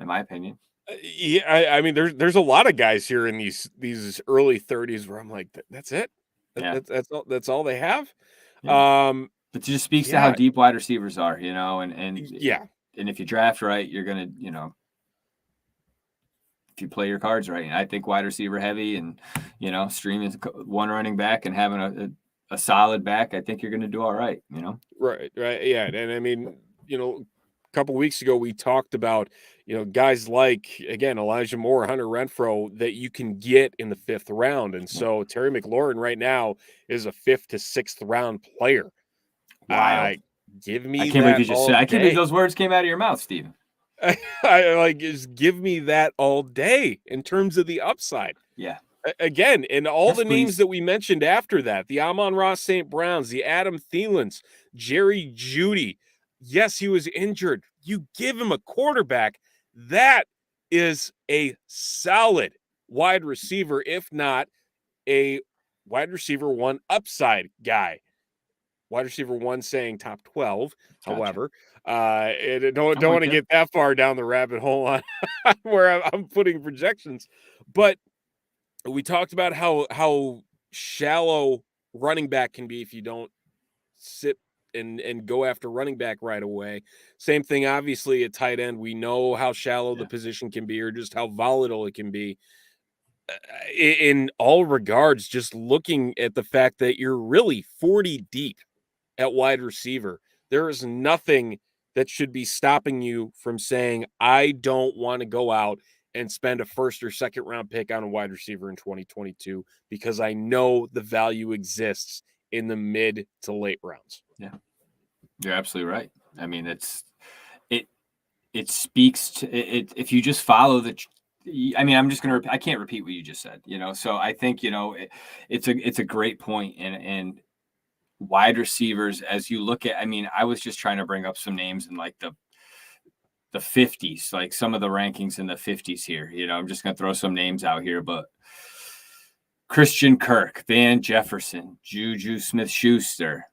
in my opinion. I mean, there's a lot of guys here in these early 30s where I'm like, that's it. That's all they have. Yeah. But it just speaks to how deep wide receivers are, and if you draft right, you're gonna, if you play your cards right. And I think wide receiver heavy, and streaming one running back and having a solid back, I think you're gonna do all right. Right, yeah, and I mean, a couple weeks ago we talked about guys like, again, Elijah Moore, Hunter Renfrow that you can get in the 5th round, and so Terry McLaurin right now is a 5th to 6th round player. Wow. Give me. I can't believe you just said. I can't believe those words came out of your mouth, Stephen. Just give me that all day in terms of the upside. Yeah. Again, and all the names that we mentioned after that, the Amon-Ra St. Browns, the Adam Thielens, Jerry Jeudy. Yes, he was injured. You give him a quarterback, that is a solid wide receiver, if not a wide receiver 1 upside guy. Wide receiver 1 saying top 12. Gotcha. However, don't want to get that far down the rabbit hole on where I'm putting projections. But we talked about how shallow running back can be if you don't sit and go after running back right away. Same thing, obviously, at tight end. We know how shallow the position can be, or just how volatile it can be. In all regards, just looking at the fact that you're really 40 deep at wide receiver, there is nothing that should be stopping you from saying, I don't want to go out and spend a 1st or 2nd round pick on a wide receiver in 2022, because I know the value exists in the mid to late rounds. Yeah, you're absolutely right. I mean, it speaks to it. If you just follow I can't repeat what you just said, so I think, it's a great point. And wide receivers, as you look at, I was just trying to bring up some names in like the 50s, like some of the rankings in the 50s here. I'm just going to throw some names out here, but Christian Kirk, Van Jefferson, Juju Smith-Schuster,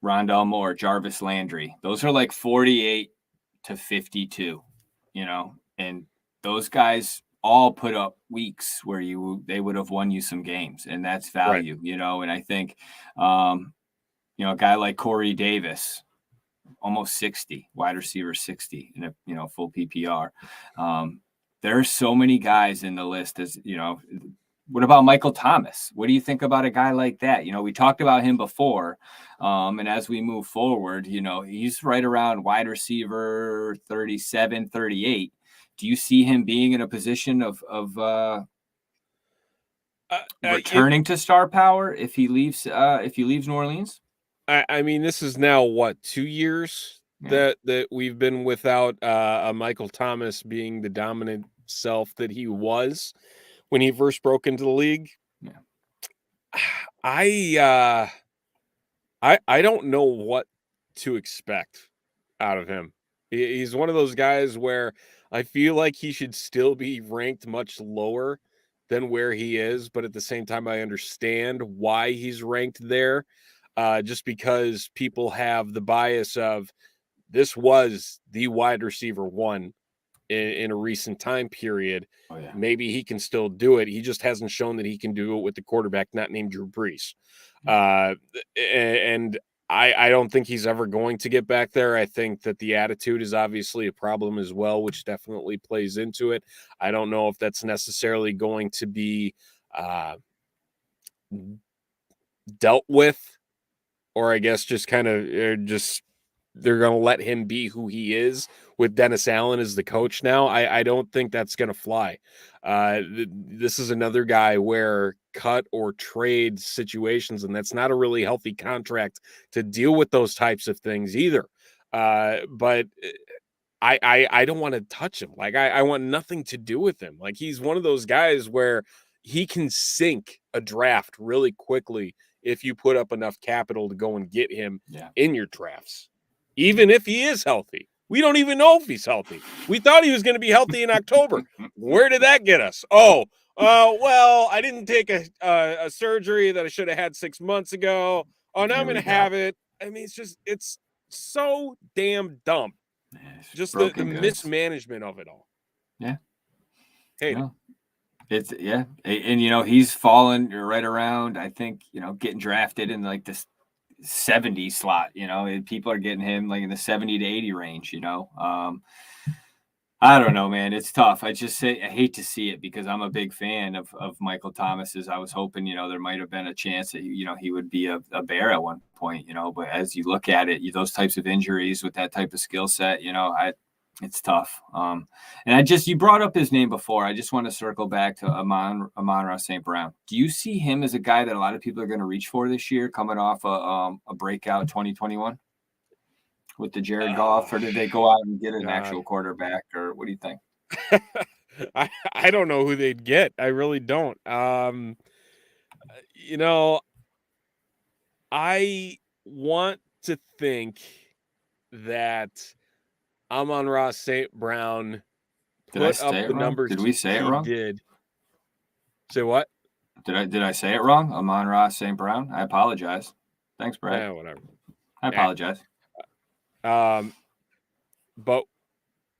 Rondale Moore, Jarvis Landry. Those are like 48 to 52, and those guys all put up weeks where they would have won you some games, and that's value, Right. you know. And I think, you know, a guy like Corey Davis, almost 60, wide receiver 60 in a, you know, full PPR. There are so many guys in the list, as you know. What about Michael Thomas? What do you think about a guy like that? You know, we talked about him before. And as we move forward, you know, he's right around wide receiver 37, 38. Do you see him being in a position of returning to star power if he leaves New Orleans? I mean, this is now what, 2 years that we've been without a Michael Thomas being the dominant self that he was when he first broke into the league. Yeah. I don't know what to expect out of him. He's one of those guys where I feel like he should still be ranked much lower than where he is, but at the same time, I understand why he's ranked there. Just because people have the bias of this was the wide receiver one in a recent time period. Oh, yeah. Maybe he can still do it. He just hasn't shown that he can do it with the quarterback not named Drew Brees. And I don't think he's ever going to get back there. I think that the attitude is obviously a problem as well, which definitely plays into it. I don't know if that's necessarily going to be dealt with, or I guess just kind of they're going to let him be who he is with Dennis Allen as the coach now. I don't think that's going to fly. This is another guy where cut or trade situations, and that's not a really healthy contract to deal with those types of things either. But I don't want to touch him. Like I want nothing to do with him. Like he's one of those guys where he can sink a draft really quickly if you put up enough capital to go and get him in your drafts. Even if he is healthy. We don't even know if he's healthy. We thought he was going to be healthy in October. Where did that get us? Well, I didn't take a surgery that I should have had 6 months ago. Oh, now I'm going to have it. I mean, it's so damn dumb. Just the mismanagement of it all. Yeah. Hey, no. It's and you know, he's fallen right around, I think, you know, getting drafted in like this 70 slot, you know, and people are getting him like in the 70 to 80 range, you know. I don't know, man. It's tough. I hate to see it because I'm a big fan of Michael Thomas's. I was hoping, you know, there might have been a chance that, you know, he would be a Bear at one point, you know, but as you look at it, those types of injuries with that type of skill set, you know, it's tough. And you brought up his name before. I just want to circle back to Amon-Ra St. Brown. Do you see him as a guy that a lot of people are going to reach for this year, coming off a breakout 2021 with the Jared Goff, or did they go out and get an actual quarterback, or what do you think? I don't know who they'd get. I really don't. You know, I want to think that Amon-Ra St. Brown put up the numbers. Did we say it wrong? Did. Say what? Did I say it wrong? Amon-Ra St. Brown? I apologize. Thanks, Brad. Yeah, whatever. I apologize. But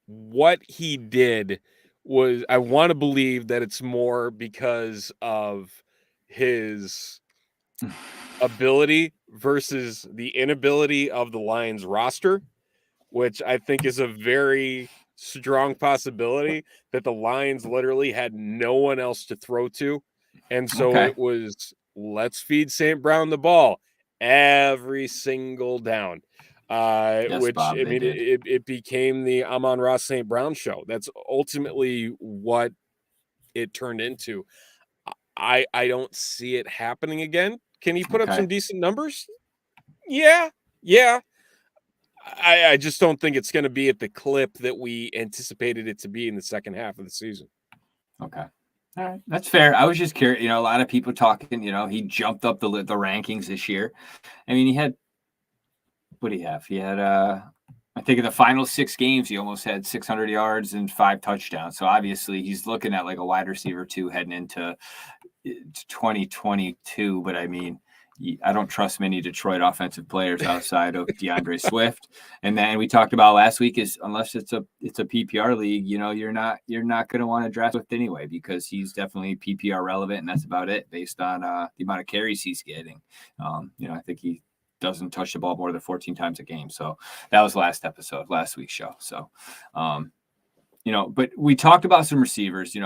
what he did was, I want to believe that it's more because of his ability versus the inability of the Lions roster, which I think is a very strong possibility that the Lions literally had no one else to throw to. And so it was, let's feed St. Brown the ball every single down. Which, Bob, I mean, it became the Amon-Ra St. Brown show. That's ultimately what it turned into. I don't see it happening again. Can he put up some decent numbers? Yeah. I just don't think it's going to be at the clip that we anticipated it to be in the second half of the season. Okay. All right. That's fair. I was just curious. You know, a lot of people talking, you know, he jumped up the rankings this year. I mean, what do you have? He had, I think in the final 6 games, he almost had 600 yards and 5 touchdowns. So obviously he's looking at like a wide receiver 2 heading into 2022. But I mean, I don't trust many Detroit offensive players outside of DeAndre Swift. And then we talked about last week is unless it's a PPR league, you're not going to want to draft Swift anyway, because he's definitely PPR relevant, and that's about it based on the amount of carries he's getting. I think he doesn't touch the ball more than 14 times a game. So that was last week's show. So, but we talked about some receivers. Do you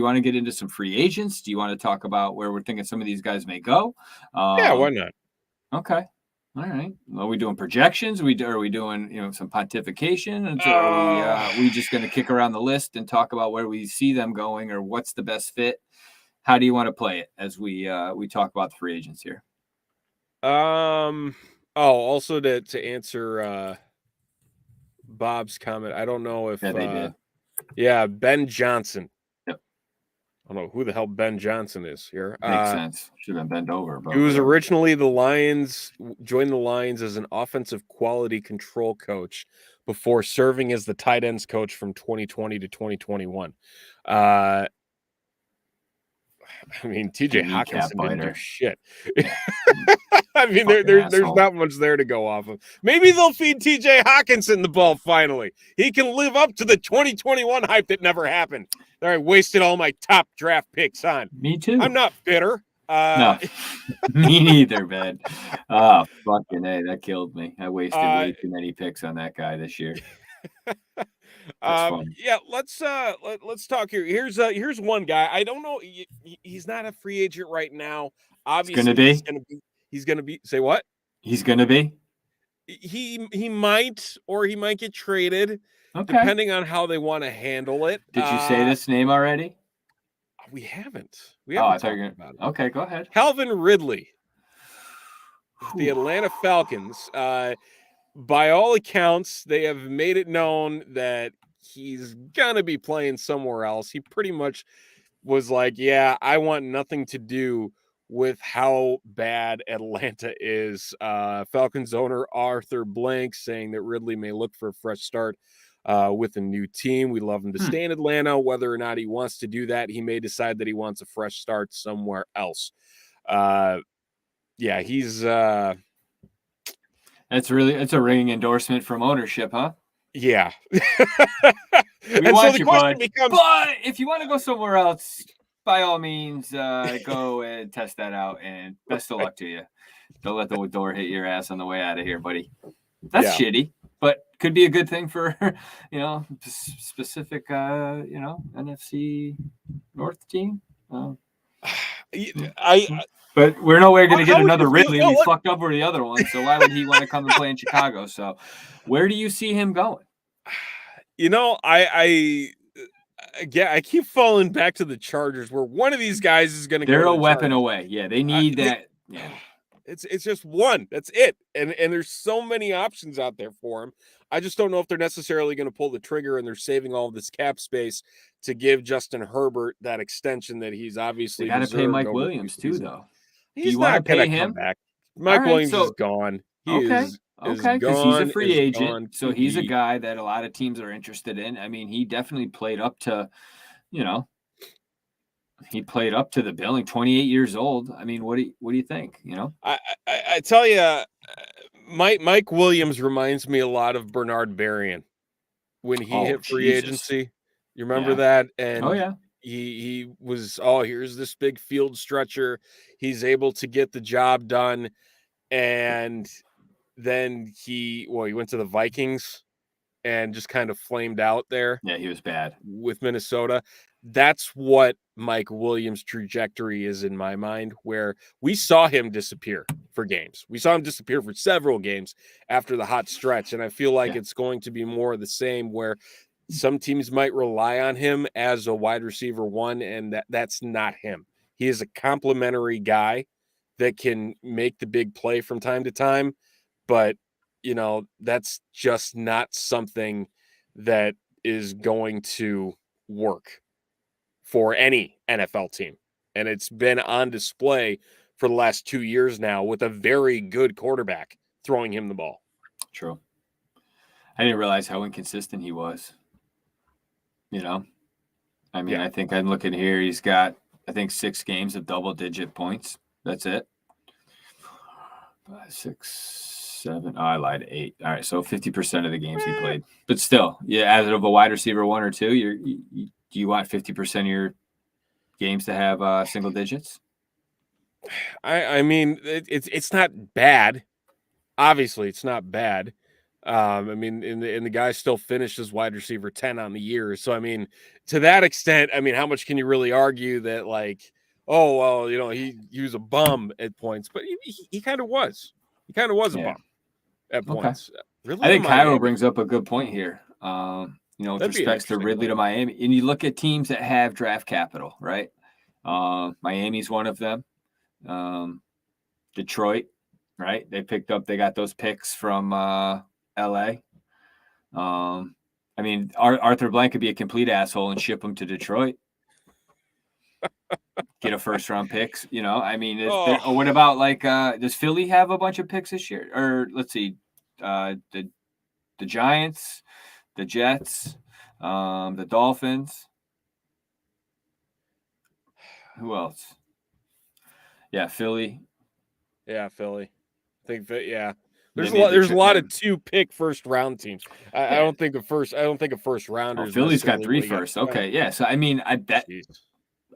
want to get into some free agents? Do you want to talk about where we're thinking some of these guys may go? Yeah, why not? Okay. All right. Are we doing projections? Are we doing some pontification? Are we just going to kick around the list and talk about where we see them going, or what's the best fit? How do you want to play it as we talk about the free agents here? Also to answer Bob's comment, I don't know if they did. Yeah, Ben Johnson. Yep. I don't know who the hell Ben Johnson is here. Makes sense. Should have been bent over. But he was originally joined the Lions as an offensive quality control coach before serving as the tight ends coach from 2020 to 2021. TJ Hawkinson didn't do shit. There's not much there to go off of. Maybe they'll feed TJ Hawkinson the ball finally. He can live up to the 2021 hype that never happened. I wasted all my top draft picks on. Me too. I'm not bitter. No, me neither, man. Oh, fucking A, that killed me. I wasted way too many picks on that guy this year. Let's talk here. Here's one guy. I don't know. He's not a free agent right now. Obviously, he's gonna be. Say what? He's gonna be. He might get traded, depending on how they want to handle it. Did you say this name already? We haven't. I thought you were gonna. Okay, go ahead. Calvin Ridley, the Atlanta Falcons. By all accounts, they have made it known that he's gonna be playing somewhere else. He pretty much was like, "Yeah, I want nothing to do with how bad Atlanta is." Falcons owner Arthur Blank saying that Ridley may look for a fresh start with a new team. We love him to stay in Atlanta. Whether or not he wants to do that, he may decide that he wants a fresh start somewhere else. He's. It's a ringing endorsement from ownership, huh? Yeah. We want you, bud. But if you want to go somewhere else, by all means, go and test that out. And best of luck to you. Don't let the door hit your ass on the way out of here, buddy. That's shitty, but could be a good thing for specific NFC North team. But we're nowhere going to get another Ridley. We fucked up for the other one, so why would he want to come and play in Chicago? So, where do you see him going? I keep falling back to the Chargers, where one of these guys is going to. They're a weapon away. Yeah, they need that. Yeah, it's just one. That's it. And there's so many options out there for him. I just don't know if they're necessarily going to pull the trigger, and they're saving all of this cap space to give Justin Herbert that extension that he's obviously. Got to pay Mike Williams too, though. He's not going to come back. Mike Williams is gone. Because he's a free agent, so he's a guy that a lot of teams are interested in. I mean, he definitely played up to, he played up to the billing. 28 years old. I mean, what do you think? I tell you, Mike Williams reminds me a lot of Bernard Berrien when he hit free agency. You remember that? And he was, here's this big field stretcher. He's able to get the job done. And then he went to the Vikings and just kind of flamed out there. Yeah, he was bad with Minnesota. That's what Mike Williams' trajectory is in my mind, where we saw him disappear for games. We saw him disappear for several games after the hot stretch. And I feel like it's going to be more of the same, where some teams might rely on him as a wide receiver one, and that's not him. He is a complimentary guy that can make the big play from time to time, but that's just not something that is going to work for any NFL team. And it's been on display for the last 2 years now with a very good quarterback throwing him the ball. True. I didn't realize how inconsistent he was. I think I'm looking here. He's got, 6 games of double-digit points. That's it. 5, 6, 7. Oh, I lied. 8. All right, so 50% of the games he played. But still, yeah, as of a wide receiver 1 or 2, do you want 50% of your games to have single digits? I mean, it's not bad. Obviously, it's not bad. I mean, and the guy still finished as wide receiver 10 on the year. So, I mean, to that extent, I mean, how much can you really argue that, like, oh, well, you know, he was a bum at points, but he kind of was. He kind of was a Yeah. bum at Okay. points. Really, I think Cairo Miami. brings up a good point here. With That'd be an respects to interesting Ridley to point. Miami, and you look at teams that have draft capital, right? Miami's one of them. Detroit, right? They got those picks from LA. I mean, Arthur Blank could be a complete asshole and ship him to Detroit. Get a first round picks, you know. I mean, or what about like does Philly have a bunch of picks this year? Or let's see, the Giants, the Jets, the Dolphins. Who else? Yeah, Philly. Yeah, Philly. I think that, yeah. They There's made there's a lot yeah. of 2-pick first round teams. I don't think a first rounder. Oh, Philly's got 3 first. Okay, yeah. So I mean, I bet.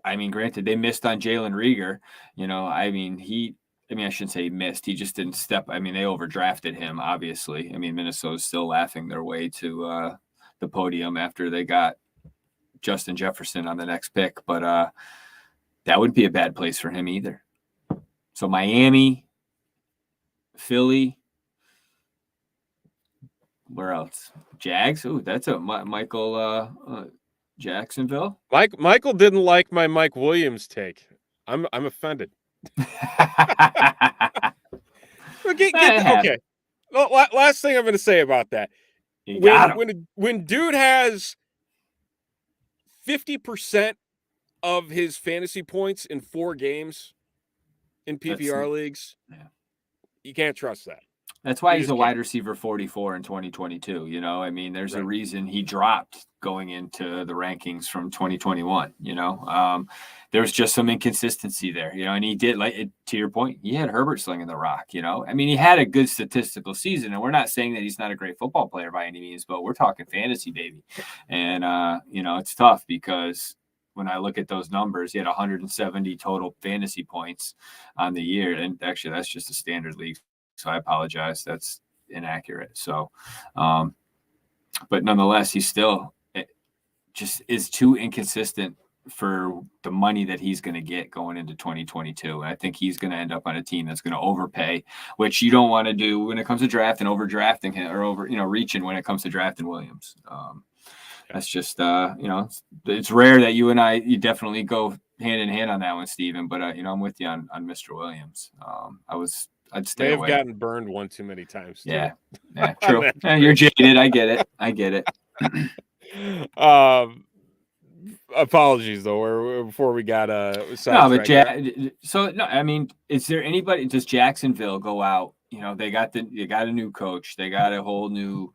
I mean, granted, they missed on Jalen Reagor. You know, I mean, I shouldn't say he missed. He just didn't step. I mean, they overdrafted him, obviously. I mean, Minnesota's still laughing their way to the podium after they got Justin Jefferson on the next pick. But that wouldn't be a bad place for him either. So Miami, Philly, where else? Jags. Ooh, that's a Michael Jacksonville. Michael didn't like my Mike Williams take. I'm offended. Okay. Last thing I'm going to say about that. When dude has 50% of his fantasy points in 4 games in PPR leagues, you can't trust that. That's why he's a wide receiver 44 in 2022. You know, I mean, there's a reason he dropped going into the rankings from 2021. You know, there's just some inconsistency there. You know, and he did, like, to your point, he had Herbert slinging the rock. You know, I mean, he had a good statistical season, and we're not saying that he's not a great football player by any means, but we're talking fantasy, baby. And you know, it's tough because when I look at those numbers, he had 170 total fantasy points on the year, and actually, that's just a standard league. So I apologize. That's inaccurate. So, but nonetheless, he still just is too inconsistent for the money that he's going to get going into 2022. And I think he's going to end up on a team that's going to overpay, which you don't want to do when it comes to drafting, overdrafting him or reaching when it comes to drafting Williams. That's just, it's rare that you and you definitely go hand in hand on that one, Stephen. But, I'm with you on Mr. Williams. I'd stay away. They've gotten burned one too many times. Too. Yeah, true. You're jaded. I get it. Apologies though. Before we got I mean, is there anybody? Does Jacksonville go out? You know, they got a new coach. They got a whole new.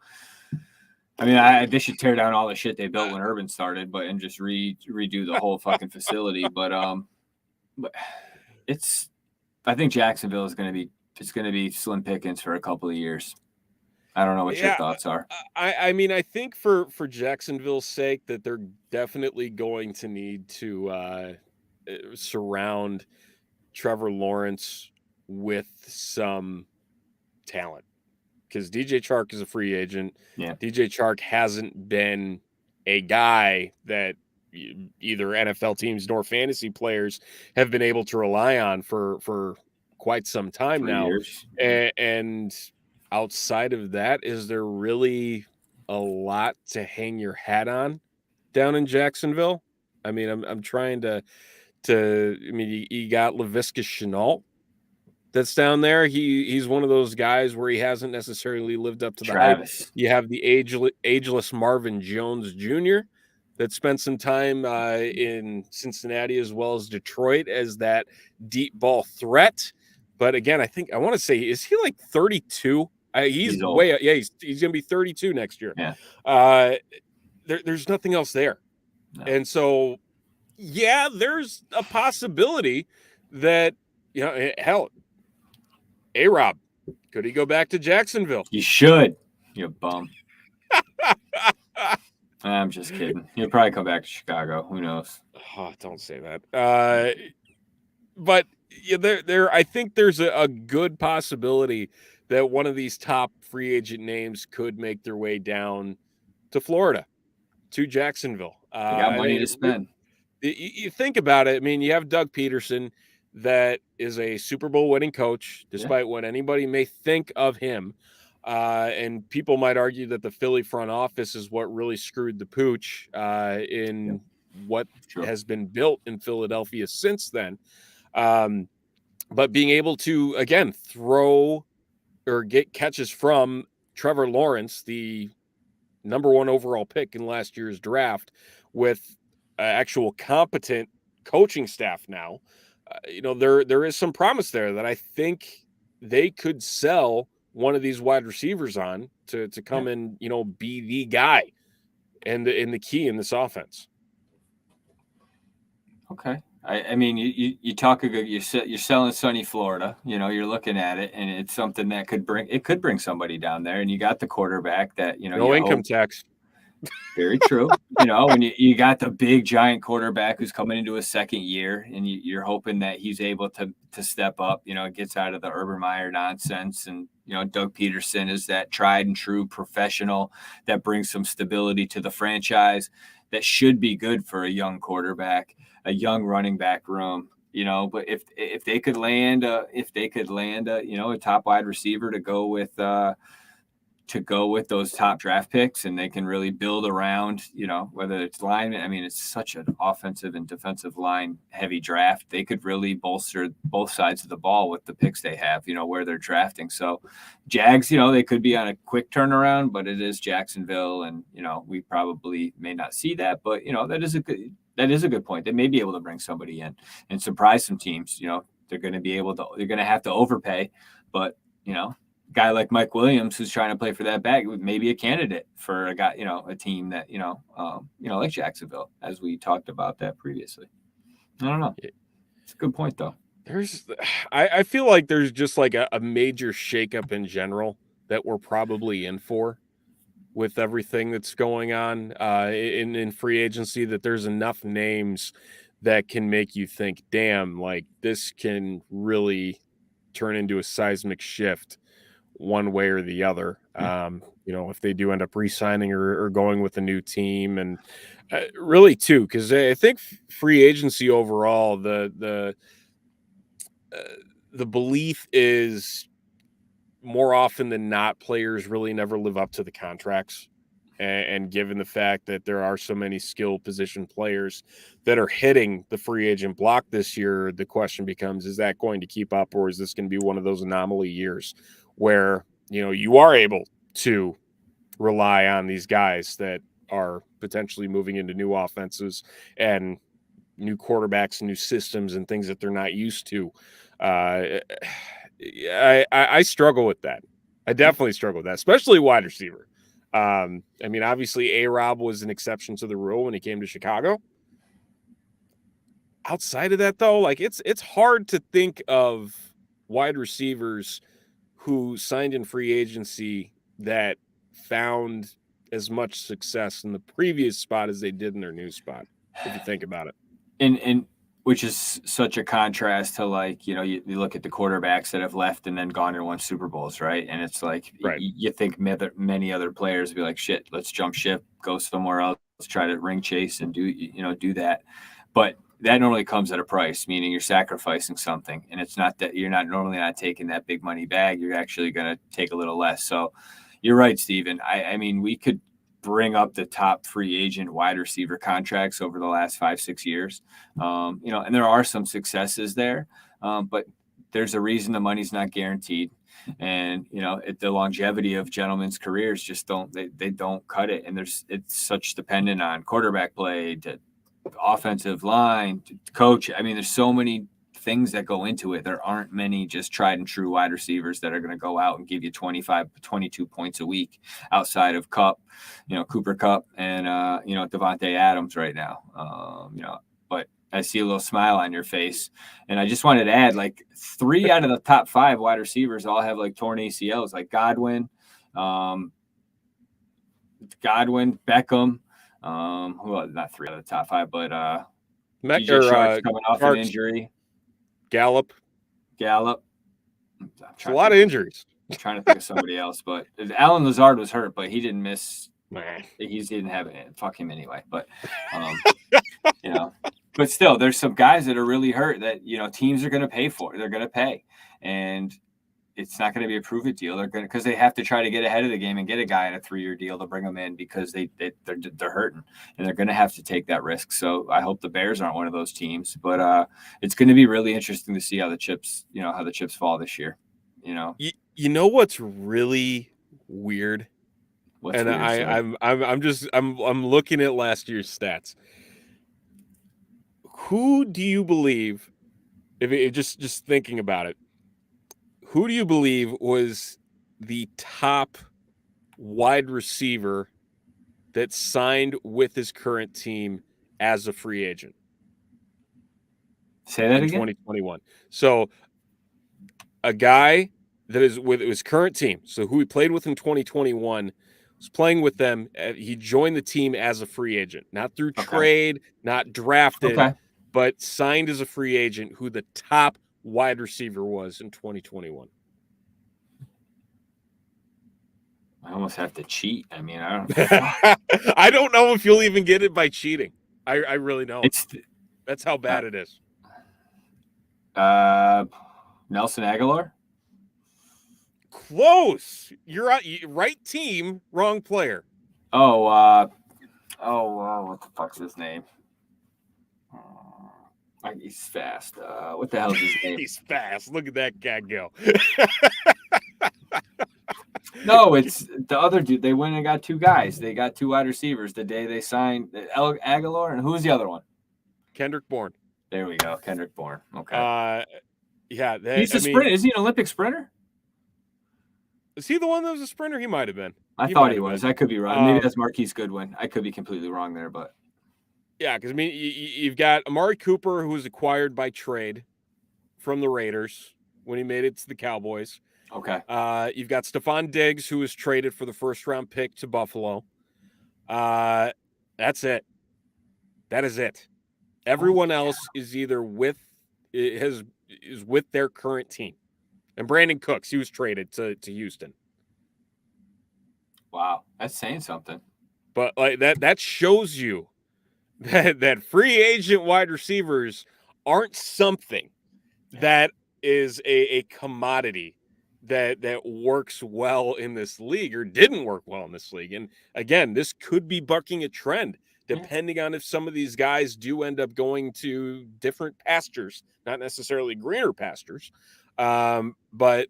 I mean, they should tear down all the shit they built when Urban started, and just redo the whole fucking facility. But I think Jacksonville is going to be. It's going to be slim pickings for a couple of years. I don't know what your thoughts are. I mean, I think for Jacksonville's sake that they're definitely going to need to surround Trevor Lawrence with some talent because DJ Chark is a free agent. Yeah. DJ Chark hasn't been a guy that either NFL teams nor fantasy players have been able to rely on for quite some time 3 now. years. And outside of that, is there really a lot to hang your hat on down in Jacksonville? I mean, I'm trying to I mean, you got Laviska Shenault that's down there. He's one of those guys where he hasn't necessarily lived up to the hype. You have the ageless Marvin Jones Jr. that spent some time in Cincinnati as well as Detroit as that deep ball threat. But again, I want to say, is he like 32? He's way, he's going to be 32 next year. Yeah. There's nothing else there. No. And so, yeah, there's a possibility that, hell, A-Rob Could he go back to Jacksonville? You should, you bum. I'm just kidding. He'll probably come back to Chicago. Who knows? Oh, don't say that. But yeah, I think there's a good possibility that one of these top free agent names could make their way down to Florida, to Jacksonville. They got money to spend. You think about it. I mean, you have Doug Peterson, that is a Super Bowl winning coach, despite what anybody may think of him. And people might argue that the Philly front office is what really screwed the pooch in what has been built in Philadelphia since then. But being able to, again, throw or get catches from Trevor Lawrence, the number 1 overall pick in last year's draft, with actual competent coaching staff now, there is some promise there that I think they could sell one of these wide receivers on to come and, be the guy and the key in this offense. Okay. I mean, you talk a good, you're selling sunny Florida, you're looking at it, and it's something that could bring somebody down there, and you got the quarterback that, no income tax. Very true. When you got the big giant quarterback who's coming into his second year, and you're hoping that he's able to step up, gets out of the Urban Meyer nonsense. And, Doug Peterson is that tried and true professional that brings some stability to the franchise that should be good for a young quarterback, a young running back room. But if they could land a top wide receiver to go with those top draft picks, and they can really build around, whether it's linemen. I mean, it's such an offensive and defensive line heavy draft. They could really bolster both sides of the ball with the picks they have, where they're drafting. So Jags, they could be on a quick turnaround, but it is Jacksonville, and, we probably may not see that, but that is a good point. They may be able to bring somebody in and surprise some teams. They're going to have to overpay, but, guy like Mike Williams, who's trying to play for that bag, would maybe a candidate for a guy, a team that, like Jacksonville, as we talked about that previously. I don't know. It's a good point, though. I feel like there's just like a major shakeup in general that we're probably in for with everything that's going on in free agency, that there's enough names that can make you think, damn, like this can really turn into a seismic shift one way or the other. If they do end up re-signing or going with a new team, and really too, because I think free agency overall, the belief is more often than not, players really never live up to the contracts. And given the fact that there are so many skill position players that are hitting the free agent block this year, the question becomes, is that going to keep up, or is this going to be one of those anomaly years where, you are able to rely on these guys that are potentially moving into new offenses and new quarterbacks and new systems and things that they're not used to. I struggle with that. I definitely struggle with that, especially wide receiver. I mean, obviously A-Rob was an exception to the rule when he came to Chicago. Outside of that, though, like it's hard to think of wide receivers who signed in free agency that found as much success in the previous spot as they did in their new spot, if you think about it. And which is such a contrast to, like, you look at the quarterbacks that have left and then gone and won Super Bowls, right? And it's like, you think many other players would be like, shit, let's jump ship, go somewhere else, let's try to ring chase and do that. But that normally comes at a price, meaning you're sacrificing something. And it's not that you're normally not taking that big money bag. You're actually going to take a little less. So you're right, Stephen. I mean, we could bring up the top free agent wide receiver contracts over the last 5-6 years. And there are some successes there, but there's a reason the money's not guaranteed. And, the longevity of gentlemen's careers just don't cut it. And it's such dependent on quarterback play, to offensive line, to coach. I mean, there's so many things that go into it. There aren't many just tried and true wide receivers that are going to go out and give you 25, 22 points a week outside of Kupp, Cooper Kupp and, Davante Adams right now. But I see a little smile on your face. And I just wanted to add, like 3 out of the top 5 wide receivers all have like torn ACLs, like Godwin, Beckham. Who else? Not 3 out of the top 5, but DJ Shark's coming off an injury. Gallup. It's a lot of injuries. I'm trying to think of somebody else, but Alan Lazard was hurt, but he didn't miss. He didn't have it. Fuck him anyway. But you know, but still, there's some guys that are really hurt that teams are going to pay for. They're going to pay, and it's not going to be a prove it deal. They're going because they have to try to get ahead of the game and get a guy in a 3-year deal to bring them in because they're hurting and they're going to have to take that risk. So I hope the Bears aren't one of those teams, but it's going to be really interesting to see how the chips fall this year. You know what's really weird? I'm looking at last year's stats. Who do you believe, if just thinking about it, who do you believe was the top wide receiver that signed with his current team as a free agent? Say that again? 2021. So a guy that is with his current team, so who he played with in 2021, was playing with them. He joined the team as a free agent, not through trade, not drafted, but signed as a free agent, who the top wide receiver was in 2021. I almost have to cheat. I mean, I don't I don't know if you'll even get it by cheating. I really don't. That's how bad it is. Nelson Aguilar? Close. You're right team, wrong player. What the fuck's his name? He's fast. What the hell is his name? He's fast. Look at that guy go. No, it's the other dude. They went and got 2 guys. They got 2 wide receivers the day they signed Aguilar. And who's the other one? Kendrick Bourne. There we go. Kendrick Bourne. Okay. Yeah. He's a sprinter. Is he an Olympic sprinter? Is he the one that was a sprinter? He might have been. I thought he was. I could be wrong. Maybe that's Marquise Goodwin. I could be completely wrong there, but. Yeah, because, you've got Amari Cooper, who was acquired by trade from the Raiders when he made it to the Cowboys. Okay. You've got Stephon Diggs, who was traded for the first-round pick to Buffalo. That's it. That is it. Everyone else is either with their current team. And Brandon Cooks, he was traded to Houston. Wow, that's saying something. But that shows you that free agent wide receivers aren't something that is a commodity that works well in this league or didn't work well in this league. And again, this could be bucking a trend depending on if some of these guys do end up going to different pastures, not necessarily greener pastures. But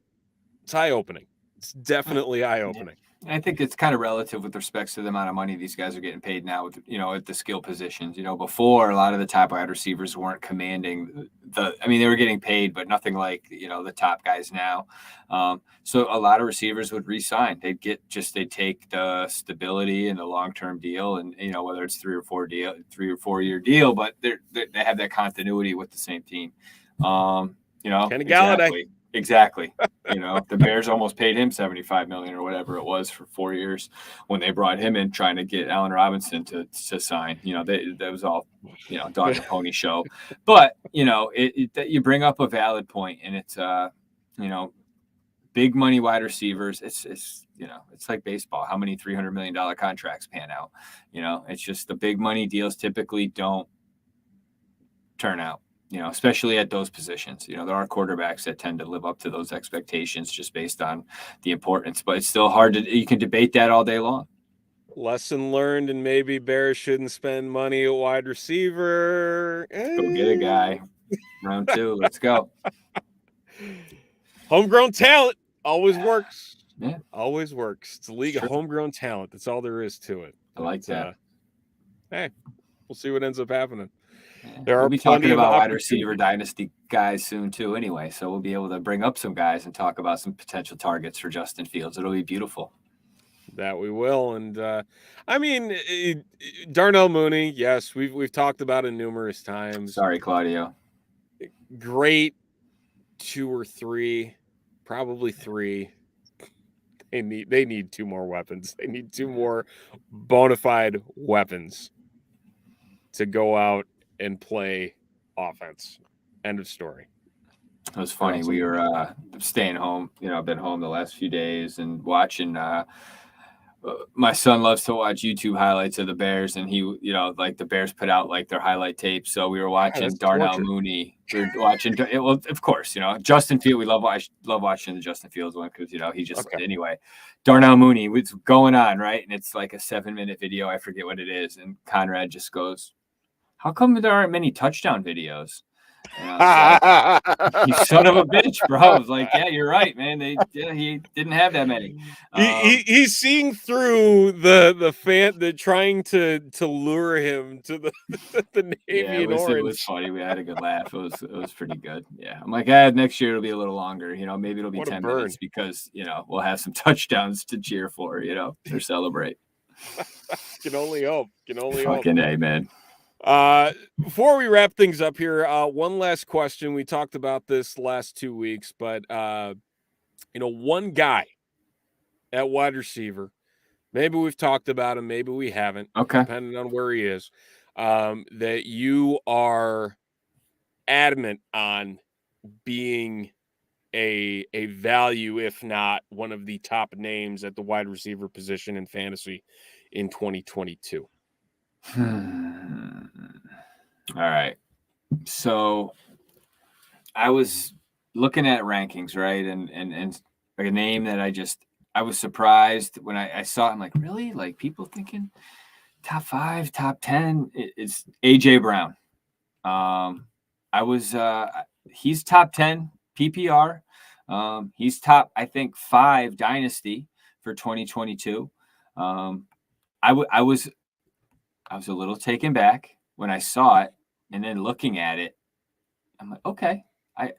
it's eye-opening. It's definitely eye-opening. I think it's kind of relative with respect to the amount of money these guys are getting paid now with, at the skill positions. Before a lot of the top wide receivers weren't commanding they were getting paid, but nothing like, the top guys now. So a lot of receivers would re-sign. They'd take the stability and the long-term deal and, whether it's 3 or 4 year deal, but they have that continuity with the same team. Kenny Galladay. Exactly. The Bears almost paid him $75 million or whatever it was for 4 years when they brought him in trying to get Allen Robinson to sign. That was all, dog and pony show. But, you bring up a valid point, and it's, big money wide receivers. It's like baseball. How many $300 million contracts pan out? It's just the big money deals typically don't turn out. Especially at those positions. There are quarterbacks that tend to live up to those expectations just based on the importance, but it's still hard you can debate that all day long. Lesson learned, and maybe Bears shouldn't spend money at wide receiver. Go get a guy. Round 2. Let's go. Homegrown talent always works. Yeah. Always works. It's a league of homegrown talent. That's all there is to it. I like that. Hey, we'll see what ends up happening. We'll be talking about wide receiver dynasty guys soon too anyway, so we'll be able to bring up some guys and talk about some potential targets for Justin Fields. It'll be beautiful. That we will. And I mean, Darnell Mooney, yes, we've talked about it numerous times. Sorry, Claudio. Great 2 or 3, probably 3. They need 2 more weapons. They need 2 more bona fide weapons to go out and play offense. End of story. It was funny. We were staying home. I've been home the last few days and watching. My son loves to watch YouTube highlights of the Bears, and he, like the Bears put out like their highlight tape. So we were watching Darnell Mooney. We were watching. Well, of course, Justin Fields. We love watching the Justin Fields one because he just anyway. Darnell Mooney, what's going on, right? And it's like a 7-minute video. I forget what it is, and Conrad just goes, "How come there aren't many touchdown videos?" And I was like, "You son of a bitch, bro." I was like, "Yeah, you're right, man. He didn't have that many." He's seeing through the fan that trying to lure him to the navy and orange. It was funny. We had a good laugh. It was pretty good. Yeah, I'm like, next year it'll be a little longer. Maybe it'll be 10 minutes because we'll have some touchdowns to cheer for. Or celebrate. Can only hope. Fucking A, man. Before we wrap things up here, one last question. We talked about this last 2 weeks, but one guy at wide receiver, maybe we've talked about him, maybe we haven't, depending on where he is, that you are adamant on being a value, if not one of the top names at the wide receiver position in fantasy in 2022. All right. So I was looking at rankings, right? And like a name that I was surprised when I saw it. I'm like, really? Like people thinking top 5, top 10? It's AJ Brown. He's top 10 PPR. He's top, I think, 5 dynasty for 2022. I was a little taken back when I saw it, and then looking at it, I'm like, okay. I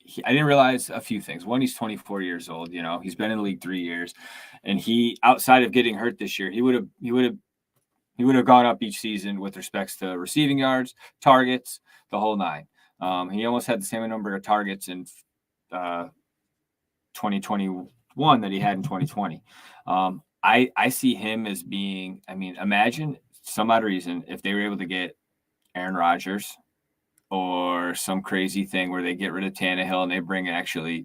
didn't realize a few things. One, he's 24 years old. He's been in the league 3 years, and he, outside of getting hurt this year, he would have gone up each season with respects to receiving yards, targets, the whole 9. He almost had the same number of targets in 2021 that he had in 2020. I see him as being. I mean, imagine some odd reason if they were able to get Aaron Rodgers or some crazy thing where they get rid of Tannehill and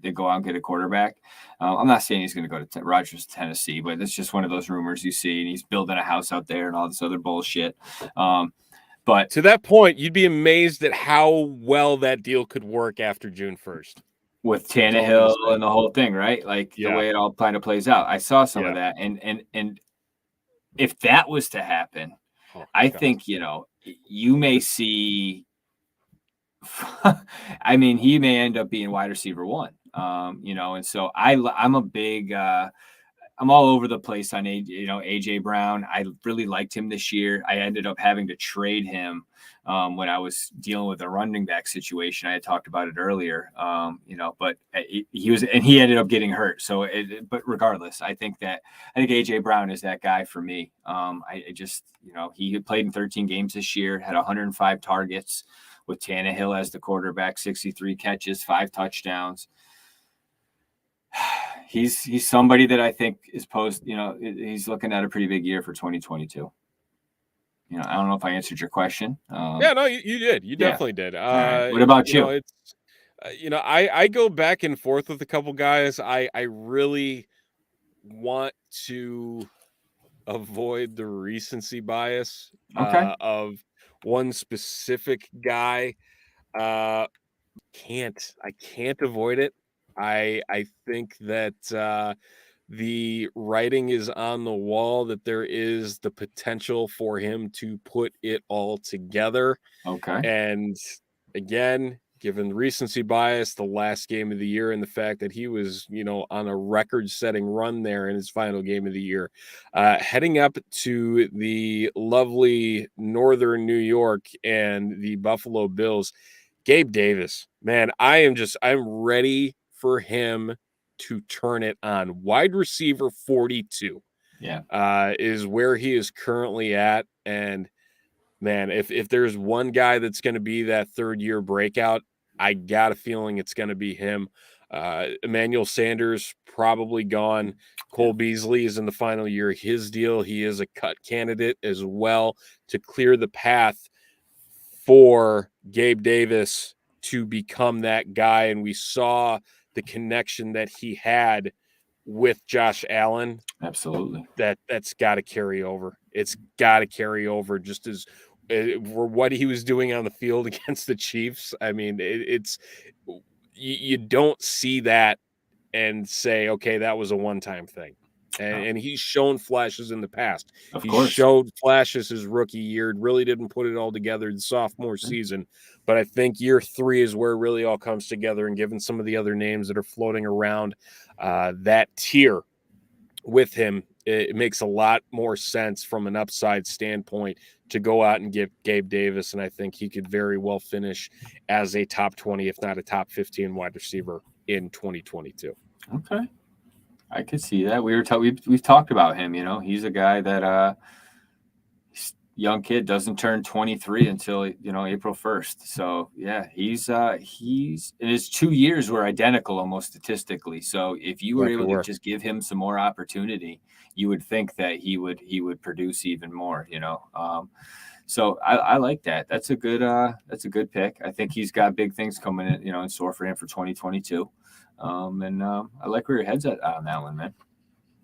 they go out and get a quarterback. I'm not saying he's going to go to Rodgers, Tennessee, but it's just one of those rumors you see, and he's building a house out there and all this other bullshit. But to that point, you'd be amazed at how well that deal could work after June 1st. With Tannehill and the whole thing, right? Like the way it all kind of plays out. I saw some of that. And if that was to happen, I think, you may see, I mean, he may end up being wide receiver 1, and so I'm a big, I'm all over the place on AJ Brown. I really liked him this year. I ended up having to trade him when I was dealing with a running back situation. I had talked about it earlier, but he ended up getting hurt. So, but regardless, I think AJ Brown is that guy for me. He had played in 13 games this year, had 105 targets with Tannehill as the quarterback, 63 catches, 5 touchdowns. He's somebody that I think is he's looking at a pretty big year for 2022. I don't know if I answered your question. No, you did. You definitely did. Right. What about you? It's, I go back and forth with a couple guys. I really want to avoid the recency bias of one specific guy. I can't avoid it. I think that the writing is on the wall that there is the potential for him to put it all together. Okay. And again, given the recency bias, the last game of the year, and the fact that he was, on a record-setting run there in his final game of the year, heading up to the lovely northern New York and the Buffalo Bills, Gabe Davis, man, I'm ready for him to turn it on. Wide receiver 42. is where he is currently at. And man, if there's one guy that's going to be that third-year breakout, I got a feeling it's going to be him. Emmanuel Sanders probably gone. Cole Beasley is in the final year of his deal. He is a cut candidate as well to clear the path for Gabe Davis to become that guy. And we saw the connection that he had with Josh Allen. Absolutely. That's got to carry over. It's got to carry over just as for what he was doing on the field against the Chiefs. I mean, it's you don't see that and say, okay, that was a one-time thing. And he's shown flashes in the past. He showed flashes his rookie year, really didn't put it all together in sophomore season. But I think year 3 is where it really all comes together. And given some of the other names that are floating around that tier with him, it makes a lot more sense from an upside standpoint to go out and get Gabe Davis. And I think he could very well finish as a top 20, if not a top 15 wide receiver in 2022. Okay. I could see that. We've talked about him, you know. He's a guy that young kid doesn't turn 23 until, you know, April 1st. So yeah, he's in his 2 years were identical almost statistically. So if you were able to just give him some more opportunity, you would think that he would produce even more, you know. So I like that. That's a good pick. I think he's got big things coming in, you know, in store for him for 2022. I like where your head's at on that one, man.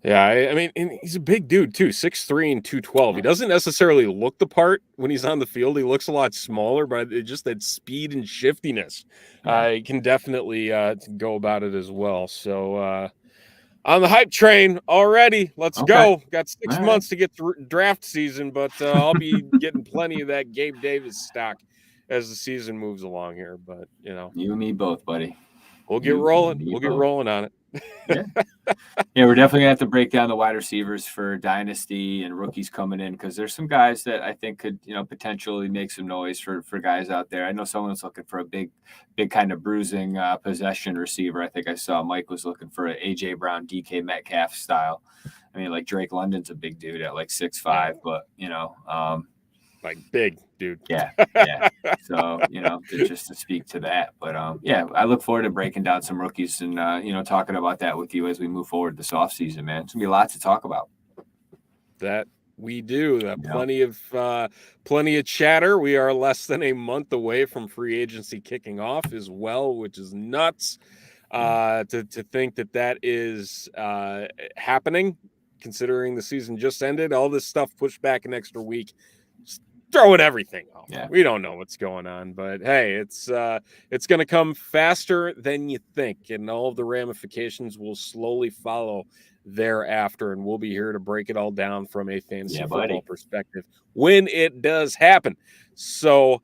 Yeah, I mean, and he's a big dude too, 6'3" and 212. He doesn't necessarily look the part when he's on the field. He looks a lot smaller, but it's just that speed and shiftiness. He can definitely go about it as well. So on the hype train already. Let's go. Got 6 months to get through draft season, but I'll be getting plenty of that Gabe Davis stock as the season moves along here. But, you know. You and me both, buddy. We'll get rolling. We'll get rolling on it. Yeah, we're definitely gonna have to break down the wide receivers for dynasty and rookies coming in, because there's some guys that I think could, you know, potentially make some noise for guys out there. I know someone's looking for a big kind of bruising possession receiver. I think I saw Mike was looking for an AJ Brown, DK Metcalf style. I mean, like Drake London's a big dude at like 6'5", but you know, like big dude. Yeah. So, you know, just to speak to that, but yeah, I look forward to breaking down some rookies and you know, talking about that with you as we move forward this offseason, man. It's gonna be a lot to talk about. That we do. Plenty of chatter. We are less than a month away from free agency kicking off as well, which is nuts to think that is happening, considering the season just ended. All this stuff pushed back an extra week. Throwing everything off. Yeah. We don't know what's going on, but hey, it's going to come faster than you think, and all of the ramifications will slowly follow thereafter, and we'll be here to break it all down from a fantasy football perspective when it does happen. So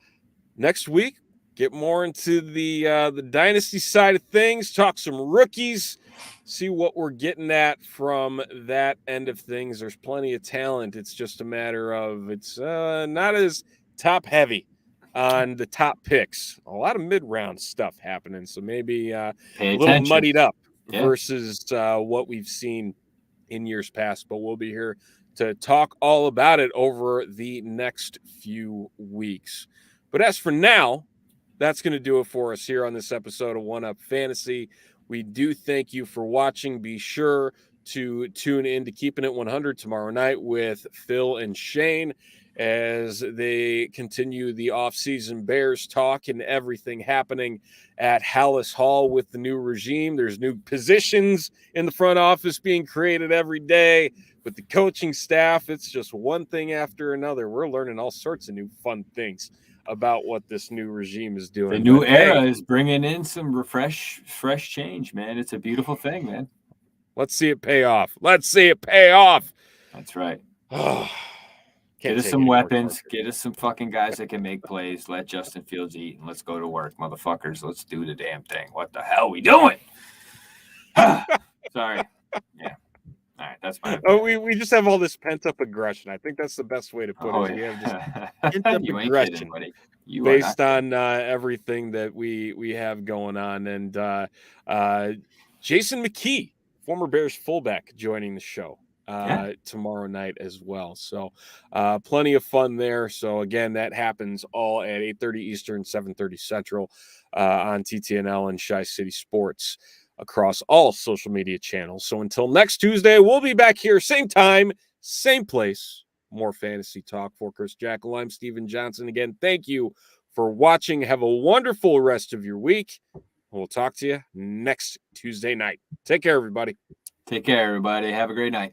next week, get more into the dynasty side of things, talk some rookies, see what we're getting at from that end of things. There's plenty of talent. It's just a matter of it's not as top heavy on the top picks. A lot of mid-round stuff happening, so maybe a little muddied up versus what we've seen in years past. But we'll be here to talk all about it over the next few weeks. But as for now, that's going to do it for us here on this episode of One Up Fantasy. We do thank you for watching. Be sure to tune in to Keeping It 100 tomorrow night with Phil and Shane as they continue the off-season Bears talk and everything happening at Hallis Hall with the new regime. There's new positions in the front office being created every day with the coaching staff. It's just one thing after another. We're learning all sorts of new fun things about what this new regime is doing. The new era is bringing in some fresh change, man. It's a beautiful thing, man. Let's see it pay off. Let's see it pay off. That's right. Get us some weapons. Get us some fucking guys that can make plays. Let Justin Fields eat, and let's go to work, motherfuckers. Let's do the damn thing. What the hell are we doing? Sorry. Yeah. All right, that's fine. We just have all this pent-up aggression. I think that's the best way to put it. We have just pent-up aggression based on everything that we have going on. And Jason McKee, former Bears fullback, joining the show. tomorrow night as well. So plenty of fun there. So again, that happens all at 8:30 Eastern, 7:30 Central on TTNL and Shy City Sports across all social media channels. So until next Tuesday, we'll be back here, same time, same place, more fantasy talk. For Chris Jackle, I'm Stephen Johnson. Again, thank you for watching. Have a wonderful rest of your week. We'll talk to you next Tuesday night. Take care, everybody. Take care, everybody. Have a great night.